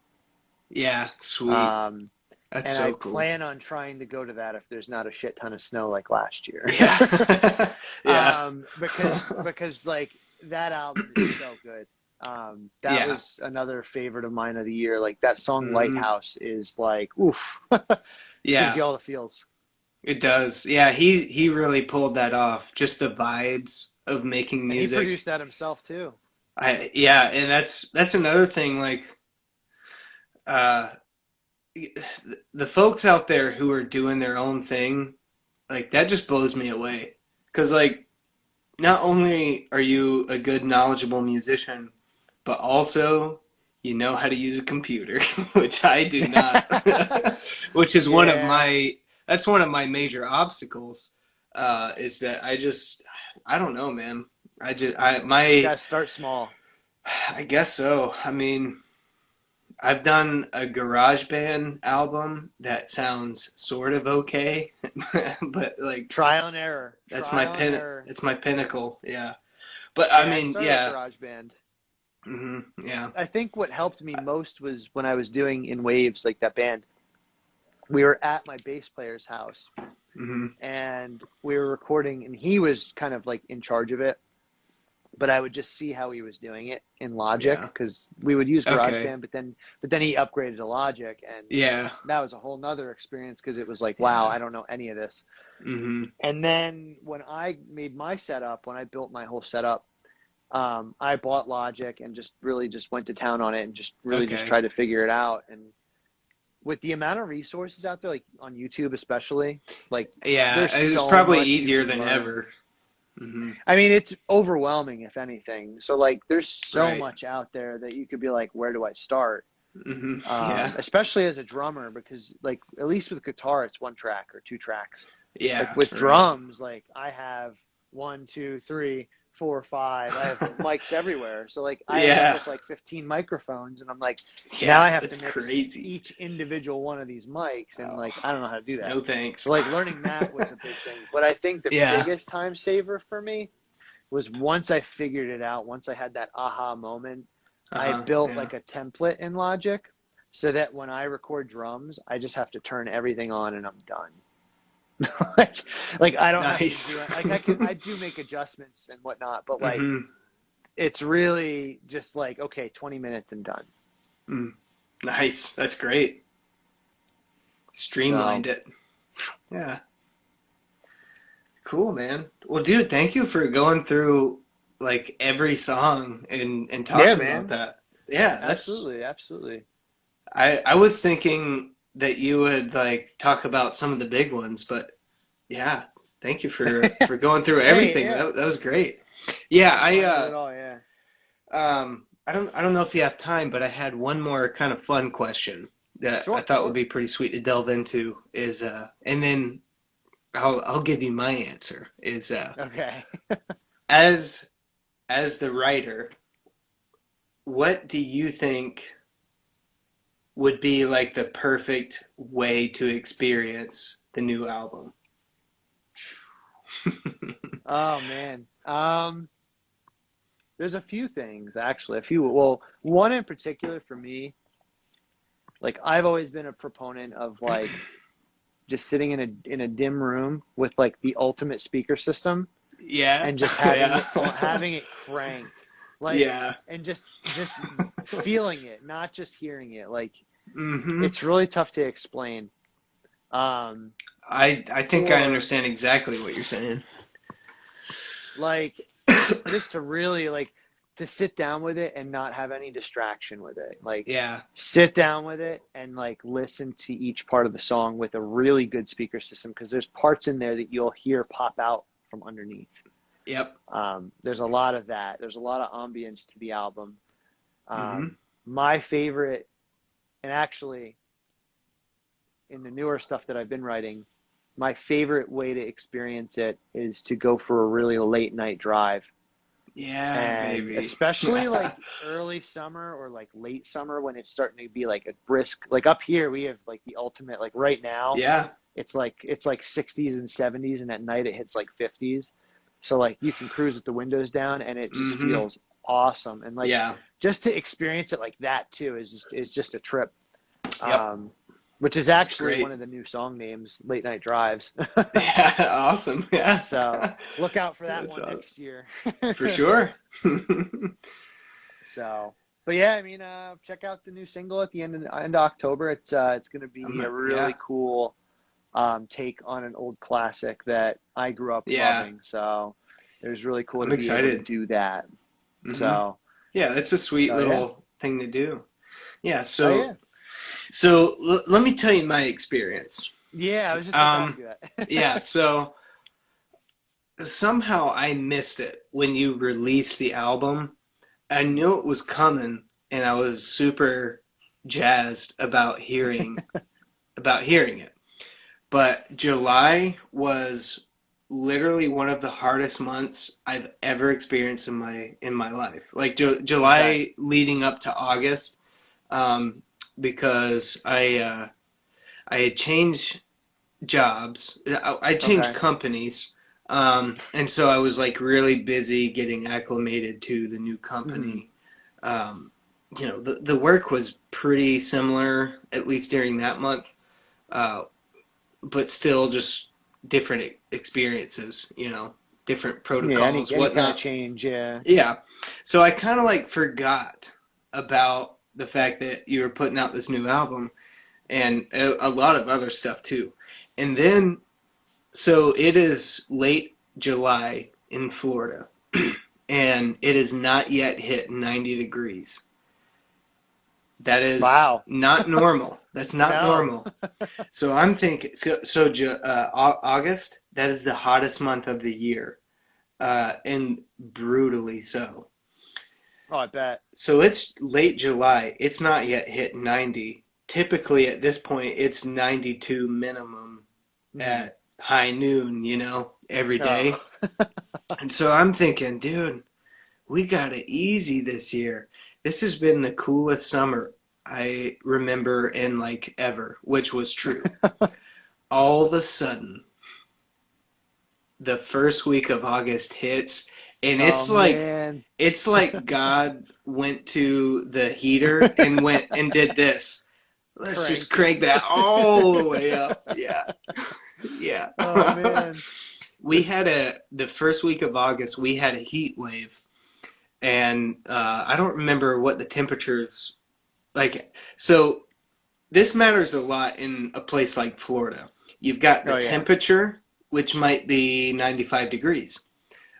Speaker 1: Yeah. Sweet.
Speaker 2: Um,
Speaker 1: That's
Speaker 2: and
Speaker 1: so
Speaker 2: I
Speaker 1: cool.
Speaker 2: plan on trying to go to that if there's not a shit ton of snow like last year.
Speaker 1: Yeah. Yeah.
Speaker 2: Because like that album is so good. That
Speaker 1: Yeah.
Speaker 2: was another favorite of mine of the year. Like that song
Speaker 1: Hmm.
Speaker 2: Lighthouse is like, oof, gives
Speaker 1: Yeah.
Speaker 2: you all the feels.
Speaker 1: It does. Yeah, he really pulled that off. Just the vibes of making
Speaker 2: And he
Speaker 1: music.
Speaker 2: produced that himself too.
Speaker 1: Yeah, and that's another thing, like uh the folks out there who are doing their own thing, like that just blows me away. 'Cause like not only are you a good knowledgeable musician, but also you know how to use a computer, which I do not, which is
Speaker 2: Yeah,
Speaker 1: that's one of my major obstacles, is that I don't know, man.
Speaker 2: just gotta start small.
Speaker 1: I guess so. I mean, I've done a garage band album that sounds sort of okay, but like
Speaker 2: Trial and error. Trial and error.
Speaker 1: it's my pinnacle, yeah. But I
Speaker 2: Yeah, I
Speaker 1: mean,
Speaker 2: started with
Speaker 1: yeah.
Speaker 2: GarageBand.
Speaker 1: Yeah.
Speaker 2: I think what helped me most was when I was doing In Waves, like that band. We were at my bass player's house
Speaker 1: hmm
Speaker 2: and we were recording, and he was kind of like in charge of it. But I would just see how he was doing it in Logic
Speaker 1: Yeah.
Speaker 2: because we would use
Speaker 1: Okay.
Speaker 2: GarageBand, but then he upgraded to Logic, and
Speaker 1: Yeah.
Speaker 2: that was a whole nother experience because it was like, wow,
Speaker 1: Yeah.
Speaker 2: I don't know any of this.
Speaker 1: hmm
Speaker 2: And then when I made my setup, when I built my whole setup, I bought Logic and just really just went to town on it and just really just
Speaker 1: Okay.
Speaker 2: tried to figure it out. And with the amount of resources out there, like on YouTube especially, like
Speaker 1: Yeah.
Speaker 2: there's
Speaker 1: It's
Speaker 2: so
Speaker 1: probably
Speaker 2: much you
Speaker 1: easier
Speaker 2: can
Speaker 1: than
Speaker 2: learn.
Speaker 1: ever. hmm
Speaker 2: I mean, it's overwhelming if anything. So like, there's so
Speaker 1: Right.
Speaker 2: much out there that you could be like, where do I start?
Speaker 1: Yeah.
Speaker 2: Especially as a drummer, because like at least with guitar, it's one track or two tracks. Like
Speaker 1: Yeah.
Speaker 2: with
Speaker 1: Right.
Speaker 2: drums, like I have one, two, three, four, five. I have mics everywhere. So like I end up
Speaker 1: Yeah.
Speaker 2: with like 15 microphones, and I'm like, now
Speaker 1: Yeah.
Speaker 2: I have
Speaker 1: That's
Speaker 2: to mix
Speaker 1: crazy.
Speaker 2: each individual one of these mics, and
Speaker 1: Oh,
Speaker 2: like I don't know how to do that.
Speaker 1: no thanks.
Speaker 2: So like learning that was a big thing. But I think the
Speaker 1: Yeah.
Speaker 2: biggest time saver for me was once I figured it out, once I had that aha moment, I built
Speaker 1: Yeah.
Speaker 2: like a template in Logic so that when I record drums, I just have to turn everything on and I'm done. like, like I don't have to
Speaker 1: Nice.
Speaker 2: do it. Like I do make adjustments and whatnot, but like
Speaker 1: hmm
Speaker 2: it's really just like, okay, 20 minutes and done.
Speaker 1: Mm. Nice. That's great. Streamlined
Speaker 2: So
Speaker 1: it. Yeah. Cool, man. Well, dude, thank you for going through like every song and
Speaker 2: yeah,
Speaker 1: talking about
Speaker 2: man.
Speaker 1: that. Yeah, that's
Speaker 2: Absolutely, absolutely.
Speaker 1: I was thinking that you would like talk about some of the big ones, but yeah, thank you for going through
Speaker 2: Hey,
Speaker 1: everything.
Speaker 2: yeah.
Speaker 1: That was great. Yeah,
Speaker 2: No, fun with it all, yeah.
Speaker 1: I don't know if you have time, but I had one more kind of fun question that I
Speaker 2: Sure,
Speaker 1: thought would
Speaker 2: sure.
Speaker 1: be pretty sweet to delve into is and then I'll give you my answer is
Speaker 2: Okay.
Speaker 1: as as the writer, what do you think would be like the perfect way to experience the new album?
Speaker 2: Oh man. There's a few things actually. A few. Well, one in particular for me, like I've always been a proponent of like just sitting in a dim room with like the ultimate speaker system
Speaker 1: Yeah,
Speaker 2: and just
Speaker 1: yeah,
Speaker 2: having it cranked, like,
Speaker 1: yeah.
Speaker 2: and just feeling it, not just hearing it. Like
Speaker 1: hmm
Speaker 2: it's really tough to explain. Um,
Speaker 1: I think I
Speaker 2: or
Speaker 1: understand exactly what you're saying.
Speaker 2: like just to really like to sit down with it and not have any distraction with it. Like
Speaker 1: Yeah.
Speaker 2: sit down with it and like listen to each part of the song with a really good speaker system because there's parts in there that you'll hear pop out from underneath.
Speaker 1: Yep.
Speaker 2: There's a lot of that. There's a lot of ambience to the album.
Speaker 1: hmm
Speaker 2: My favorite, and actually in the newer stuff that I've been writing, my favorite way to experience it is to go for a really late night drive.
Speaker 1: Yeah,
Speaker 2: And
Speaker 1: baby.
Speaker 2: especially like early summer or like late summer when it's starting to be like a brisk, like up here we have like the ultimate, like right now
Speaker 1: Yeah.
Speaker 2: it's like 60s and 70s, and at night it hits like 50s. So like you can cruise with the windows down and it just
Speaker 1: hmm
Speaker 2: feels awesome. And like
Speaker 1: Yeah.
Speaker 2: just to experience it like that too is just a trip.
Speaker 1: Yep.
Speaker 2: Um, which is
Speaker 1: It's
Speaker 2: actually one
Speaker 1: great.
Speaker 2: of the new song names, Late Night Drives.
Speaker 1: Yeah. Awesome. Yeah.
Speaker 2: So look out for that
Speaker 1: That's
Speaker 2: one next year.
Speaker 1: for sure.
Speaker 2: So, but yeah, I mean, check out the new single at the end of October. It's going to be a
Speaker 1: Yeah.
Speaker 2: really cool take on an old classic that I grew up
Speaker 1: Yeah.
Speaker 2: loving. So it was really cool
Speaker 1: I'm
Speaker 2: to be able to
Speaker 1: excited.
Speaker 2: do that.
Speaker 1: hmm
Speaker 2: So,
Speaker 1: Yeah, that's a sweet
Speaker 2: so yeah.
Speaker 1: little thing to do. Yeah.
Speaker 2: Oh yeah.
Speaker 1: So let me tell you my experience.
Speaker 2: Yeah, I was just about to ask you
Speaker 1: Yeah.
Speaker 2: that.
Speaker 1: So somehow I missed it when you released the album. I knew it was coming, and I was super jazzed about hearing it. But July was literally one of the hardest months I've ever experienced in my life. Like
Speaker 2: Okay.
Speaker 1: July leading up to August, um, because I had changed jobs. I changed
Speaker 2: Okay.
Speaker 1: companies. And so I was like really busy getting acclimated to the new
Speaker 2: Hmm.
Speaker 1: company. Um, the work was pretty similar, at least during that month, uh, but still just different experiences, different
Speaker 2: Yeah. Any
Speaker 1: protocols,
Speaker 2: any kind of
Speaker 1: whatnot.
Speaker 2: change. Yeah.
Speaker 1: Yeah. So I kind of like forgot about the fact that you were putting out this new album and a lot of other stuff too. And then, so it is late July in Florida, and it has not yet hit 90 degrees. That is
Speaker 2: Wow.
Speaker 1: not normal. That's not
Speaker 2: No.
Speaker 1: normal. So I'm thinking, August, that is the hottest month of the year, and brutally so.
Speaker 2: Oh, I bet.
Speaker 1: So it's late July. It's not yet hit 90. Typically at this point, it's 92 minimum
Speaker 2: Hmm.
Speaker 1: at high noon, every day.
Speaker 2: Oh.
Speaker 1: And so I'm thinking, dude, we got it easy this year. This has been the coolest summer I remember in like ever, which was true. All of a sudden, the first week of August hits, and
Speaker 2: Oh man.
Speaker 1: it's like God went to the heater and went and did this. Let's just
Speaker 2: Cranked it.
Speaker 1: crank that all the way up. Yeah. Yeah.
Speaker 2: Oh man.
Speaker 1: We had the first week of August, we had a heat wave, and I don't remember what the temperatures like. So this matters a lot in a place like Florida. You've got the
Speaker 2: Oh yeah.
Speaker 1: temperature, which might be 95 degrees,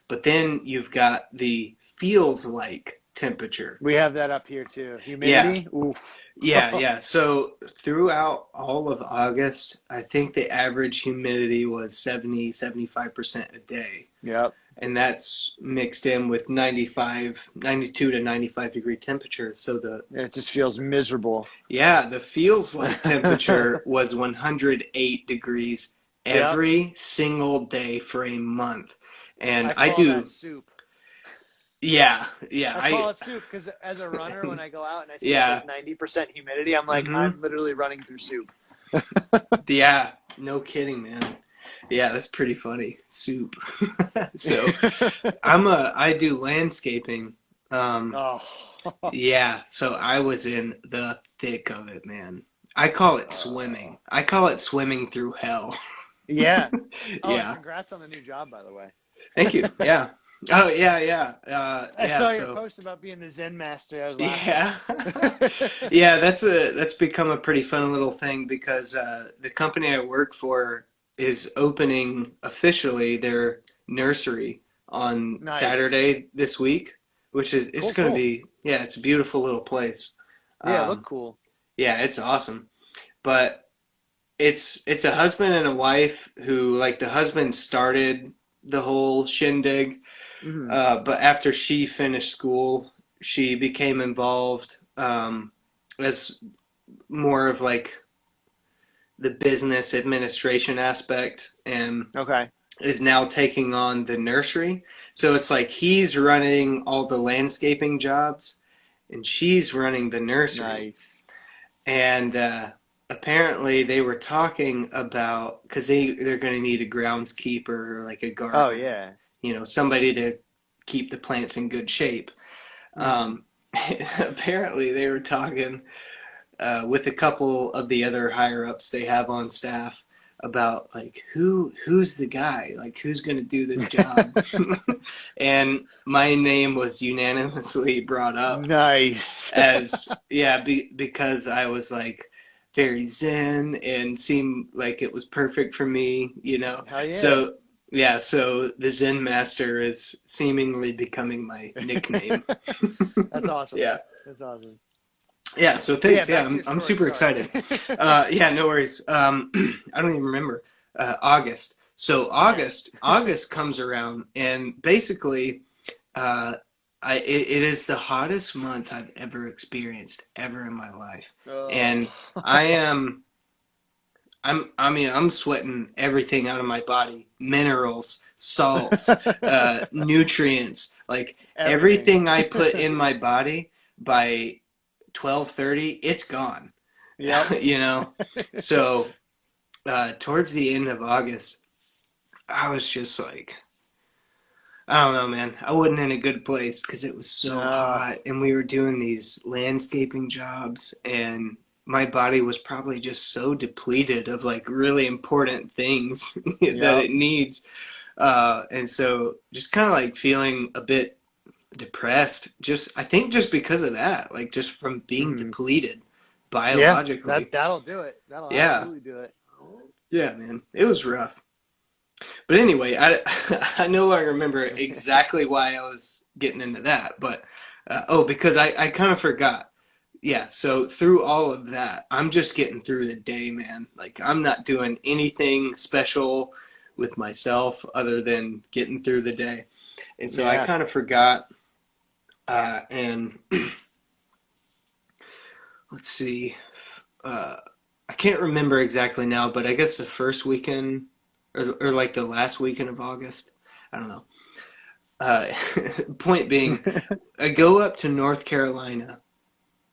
Speaker 1: but then you've got the feels like temperature.
Speaker 2: We have that up here too.
Speaker 1: Yeah,
Speaker 2: Humidity. Oof.
Speaker 1: yeah. So throughout all of August, I think the average humidity was 70-75% a day.
Speaker 2: Yep.
Speaker 1: And that's mixed in with 92 to 95 degree temperature. So
Speaker 2: It just feels miserable.
Speaker 1: the feels like temperature was 108 degrees
Speaker 2: Yep.
Speaker 1: every single day for a month. And
Speaker 2: I
Speaker 1: I
Speaker 2: call that
Speaker 1: do,
Speaker 2: soup.
Speaker 1: yeah,
Speaker 2: I call it soup because as a runner, when I go out and I see it
Speaker 1: yeah,
Speaker 2: like 90% humidity, I'm like,
Speaker 1: hmm
Speaker 2: I'm literally running through soup.
Speaker 1: yeah, no kidding, man. Yeah, that's pretty funny. Soup. So I do landscaping. Um,
Speaker 2: Oh.
Speaker 1: Yeah, so I was in the thick of it, man. I call it
Speaker 2: Uh,
Speaker 1: swimming. I call it swimming through hell.
Speaker 2: yeah. Oh, and
Speaker 1: Yeah.
Speaker 2: congrats on the new job, by the way.
Speaker 1: Thank you. Yeah. Oh, yeah, yeah.
Speaker 2: I
Speaker 1: Yeah,
Speaker 2: saw your
Speaker 1: so
Speaker 2: post about being the Zen master. I was laughing.
Speaker 1: yeah. Yeah, that's become a pretty fun little thing because the company I work for is opening officially their nursery on
Speaker 2: Nice.
Speaker 1: Saturday this week, which is it's
Speaker 2: Cool,
Speaker 1: going to
Speaker 2: cool.
Speaker 1: be yeah, it's a beautiful little place.
Speaker 2: Yeah, look
Speaker 1: Um,
Speaker 2: cool.
Speaker 1: yeah, it's awesome. But it's a husband and a wife who like the husband started the whole shindig,
Speaker 2: Hmm.
Speaker 1: but after she finished school, she became involved as more of like the business administration aspect and
Speaker 2: Okay.
Speaker 1: is now taking on the nursery. So it's like he's running all the landscaping jobs and she's running the nursery.
Speaker 2: Nice.
Speaker 1: And apparently they were talking about because they're going to need a groundskeeper, like a
Speaker 2: Oh,
Speaker 1: gardener,
Speaker 2: yeah.
Speaker 1: somebody to keep the plants in good shape.
Speaker 2: Hmm.
Speaker 1: Um, apparently they were talking with a couple of the other higher ups they have on staff about like who's the guy, like who's going to do this job. And my name was unanimously brought up
Speaker 2: Nice.
Speaker 1: as because I was like very zen and seemed like it was perfect for me.
Speaker 2: Hell yeah.
Speaker 1: So yeah, so the Zen Master is seemingly becoming my nickname.
Speaker 2: That's awesome.
Speaker 1: Yeah.
Speaker 2: That's awesome.
Speaker 1: Yeah, so
Speaker 2: But yeah,
Speaker 1: thanks. Yeah,
Speaker 2: back to
Speaker 1: I'm
Speaker 2: your
Speaker 1: I'm
Speaker 2: story.
Speaker 1: super
Speaker 2: Sorry.
Speaker 1: excited. Yeah, no worries. I don't even remember August. So
Speaker 2: Yeah.
Speaker 1: August comes around, and basically, uh, it is the hottest month I've ever experienced ever in my life.
Speaker 2: Oh.
Speaker 1: And I am I mean, I'm sweating everything out of my body. Minerals, salts, nutrients, like
Speaker 2: Everything.
Speaker 1: everything I put in my body by 12:30, it's gone.
Speaker 2: Yep.
Speaker 1: You know? So, towards the end of August, I was just like, I don't know, man. I wasn't in a good place because it was so
Speaker 2: No.
Speaker 1: hot, and we were doing these landscaping jobs, and my body was probably just so depleted of like really important things that
Speaker 2: Yep.
Speaker 1: it needs. And so just kind of like feeling a bit depressed, just I think just because of that, like just from being
Speaker 2: Hmm.
Speaker 1: depleted
Speaker 2: Yeah.
Speaker 1: biologically.
Speaker 2: That'll do it. That'll
Speaker 1: Yeah,
Speaker 2: absolutely do it.
Speaker 1: yeah, man. It was rough. But anyway, I, I no longer remember exactly why I was getting into that. But, oh, because I kind of forgot. Yeah, so through all of that, I'm just getting through the day, man. Like, I'm not doing anything special with myself other than getting through the day. And so I
Speaker 2: Yeah.
Speaker 1: kind of forgot. And let's see. Uh, I can't remember exactly now, but I guess the first weekend or like the last weekend of August. I don't know. Uh, point being, I go up to North Carolina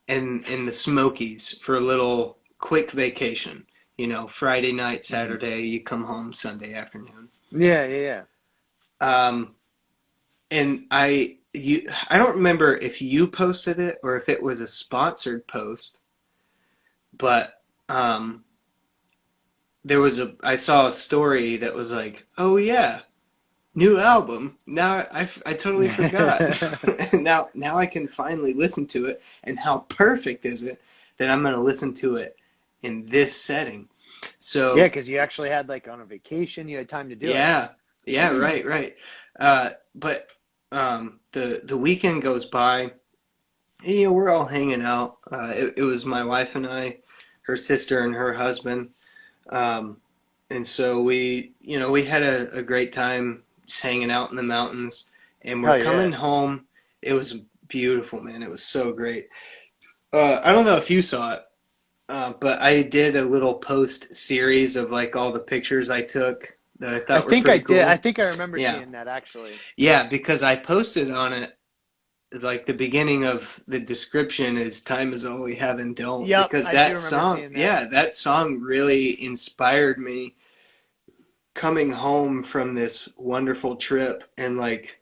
Speaker 1: and in the Smokies for a little quick vacation. You know, Friday night,
Speaker 2: Mhm.
Speaker 1: Saturday, you come home Sunday afternoon.
Speaker 2: Yeah. Yeah. Yeah.
Speaker 1: Um, and I don't remember if you posted it or if it was a sponsored post, but I saw a story that was like, oh yeah, new album. Now I totally forgot. Now I can finally listen to it. And how perfect is it that I'm going to listen to it in this setting?
Speaker 2: Yeah,
Speaker 1: So
Speaker 2: because you actually had like on a vacation, you had time to do it.
Speaker 1: yeah, yeah, right, right. But the weekend goes by. And, you know, we're all hanging out. It was my wife and I, her sister and her husband. Um, and so we had a great time just hanging out in the mountains. And we're
Speaker 2: Hell
Speaker 1: coming
Speaker 2: yeah.
Speaker 1: home. It was beautiful, man. It was so great. I don't know if you saw it, but I did a little post series of like all the pictures I took that I
Speaker 2: I
Speaker 1: thought were
Speaker 2: think I
Speaker 1: pretty
Speaker 2: did. I
Speaker 1: cool.
Speaker 2: think I remember
Speaker 1: Yeah,
Speaker 2: seeing that actually.
Speaker 1: yeah, because I posted on it like the beginning of the description is time is all we have and don't,
Speaker 2: Yep,
Speaker 1: because
Speaker 2: I do
Speaker 1: that
Speaker 2: remember
Speaker 1: song,
Speaker 2: seeing that.
Speaker 1: yeah, that song really inspired me coming home from this wonderful trip and like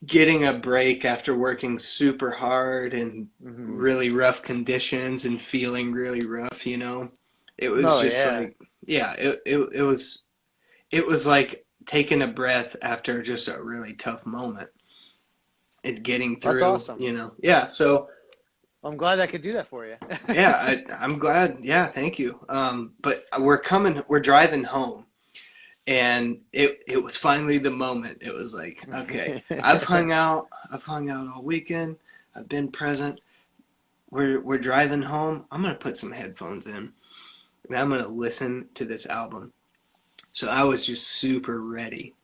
Speaker 1: getting a break after working super hard and
Speaker 2: Hmm.
Speaker 1: really rough conditions and feeling really rough, you know. It was
Speaker 2: Oh
Speaker 1: just
Speaker 2: yeah.
Speaker 1: like, yeah, it was like taking a breath after just a really tough moment and getting
Speaker 2: That's
Speaker 1: through,
Speaker 2: awesome.
Speaker 1: you know. Yeah, so
Speaker 2: I'm glad I could do that for you.
Speaker 1: yeah, I'm glad. Yeah, thank you. But we're driving home, and it was finally the moment. It was like, okay, I've hung out all weekend. I've been present. We're driving home. I'm gonna put some headphones in, and I'm gonna listen to this album. So I was just super ready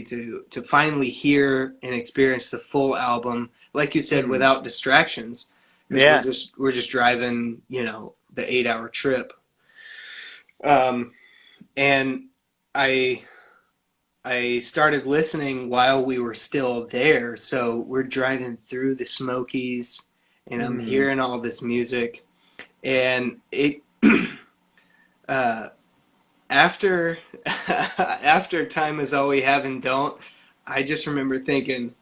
Speaker 1: to finally hear and experience the full album, like you said,
Speaker 2: Hmm.
Speaker 1: without distractions, because we're
Speaker 2: Yeah.
Speaker 1: just driving, you know, the 8 hour trip. Um, and I I started listening while we were still there. So we're driving through the Smokies, and I'm
Speaker 2: Hmm.
Speaker 1: hearing all this music, and it uh, after after time is all we have and don't. I just remember thinking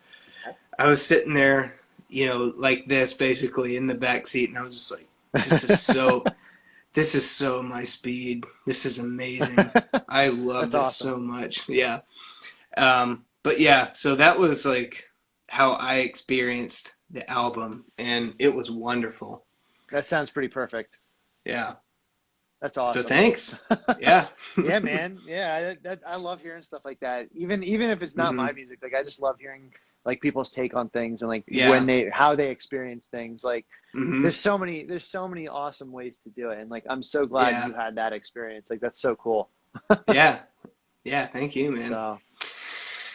Speaker 1: I was sitting there, you know, like this basically in the back seat, and I was just like, this is so this is so my speed. This is amazing. I love
Speaker 2: That's
Speaker 1: this
Speaker 2: awesome.
Speaker 1: so much. Yeah. But yeah, so that was like how I experienced the album, and it was wonderful.
Speaker 2: That sounds pretty perfect.
Speaker 1: Yeah.
Speaker 2: That's
Speaker 1: So
Speaker 2: awesome.
Speaker 1: thanks. Yeah.
Speaker 2: Yeah, man. Yeah, I love hearing stuff like that. Even if it's not
Speaker 1: Hmm.
Speaker 2: my music, like I just love hearing like people's take on things and like
Speaker 1: Yeah.
Speaker 2: how they experience things. Like
Speaker 1: Hmm.
Speaker 2: there's so many awesome ways to do it, and like I'm so glad
Speaker 1: Yeah.
Speaker 2: you had that experience. Like that's so cool.
Speaker 1: Yeah. Yeah. Thank you, man.
Speaker 2: So,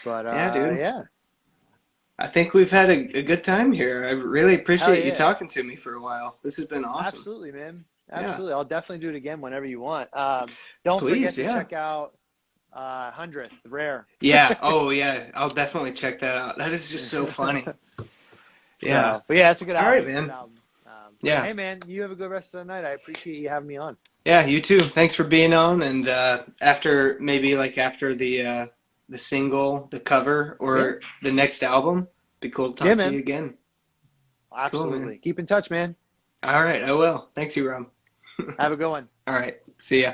Speaker 2: but
Speaker 1: Yeah, dude.
Speaker 2: yeah.
Speaker 1: I think we've had a good time here. I really
Speaker 2: Hell
Speaker 1: appreciate you
Speaker 2: yeah.
Speaker 1: talking to me for a while. This has been awesome.
Speaker 2: Absolutely, man.
Speaker 1: Yeah.
Speaker 2: Absolutely. I'll definitely do it again whenever you want. Don't forget
Speaker 1: Please,
Speaker 2: to
Speaker 1: yeah.
Speaker 2: check out 100th Rare.
Speaker 1: Yeah. Oh, yeah. I'll definitely check that out. That is just so funny. Yeah.
Speaker 2: So, but yeah, it's a good
Speaker 1: All right,
Speaker 2: album. It's a good
Speaker 1: man.
Speaker 2: album. But
Speaker 1: Yeah.
Speaker 2: hey, man, you have a good rest of the night. I appreciate you having me on.
Speaker 1: Yeah, you too. Thanks for being on. And after maybe like after the single, the cover,
Speaker 2: Yeah.
Speaker 1: or the next album, be cool to
Speaker 2: Yeah,
Speaker 1: talk to you
Speaker 2: man.
Speaker 1: again. Cool, man.
Speaker 2: Absolutely. Keep in touch, man.
Speaker 1: All right, I will. Thanks, you, Rob.
Speaker 2: Have a good one.
Speaker 1: All right. See ya.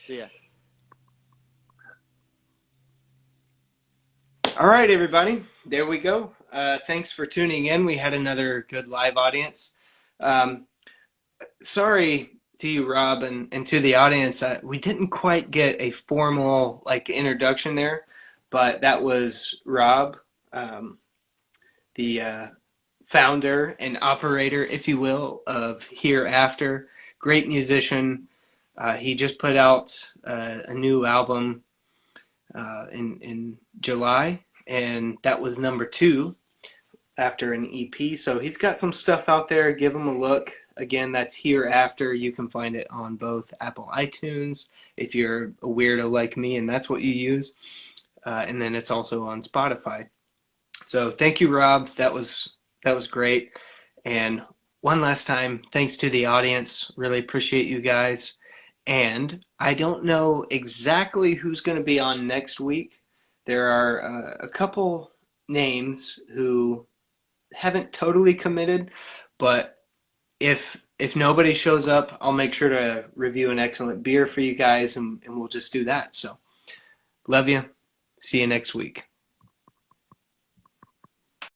Speaker 2: See ya.
Speaker 1: All right, everybody. There we go. Thanks for tuning in. We had another good live audience. Um, Sorry to you, Rob, and to the audience. We didn't quite get a formal like introduction there, but that was Rob, um, the founder and operator, if you will, of Hereafter. Great musician. He just put out a new album in July, and that was number 2 after an EP. So he's got some stuff out there. Give him a look. Again, that's Hereafter. You can find it on both Apple iTunes if you're a weirdo like me and that's what you use. And then it's also on Spotify. So thank you, Rob. That was great. And one last time, thanks to the audience. Really appreciate you guys. And I don't know exactly who's going to be on next week. There are a couple names who haven't totally committed, but if nobody shows up, I'll make sure to review an excellent beer for you guys, and we'll just do that. So, love you. See you next week.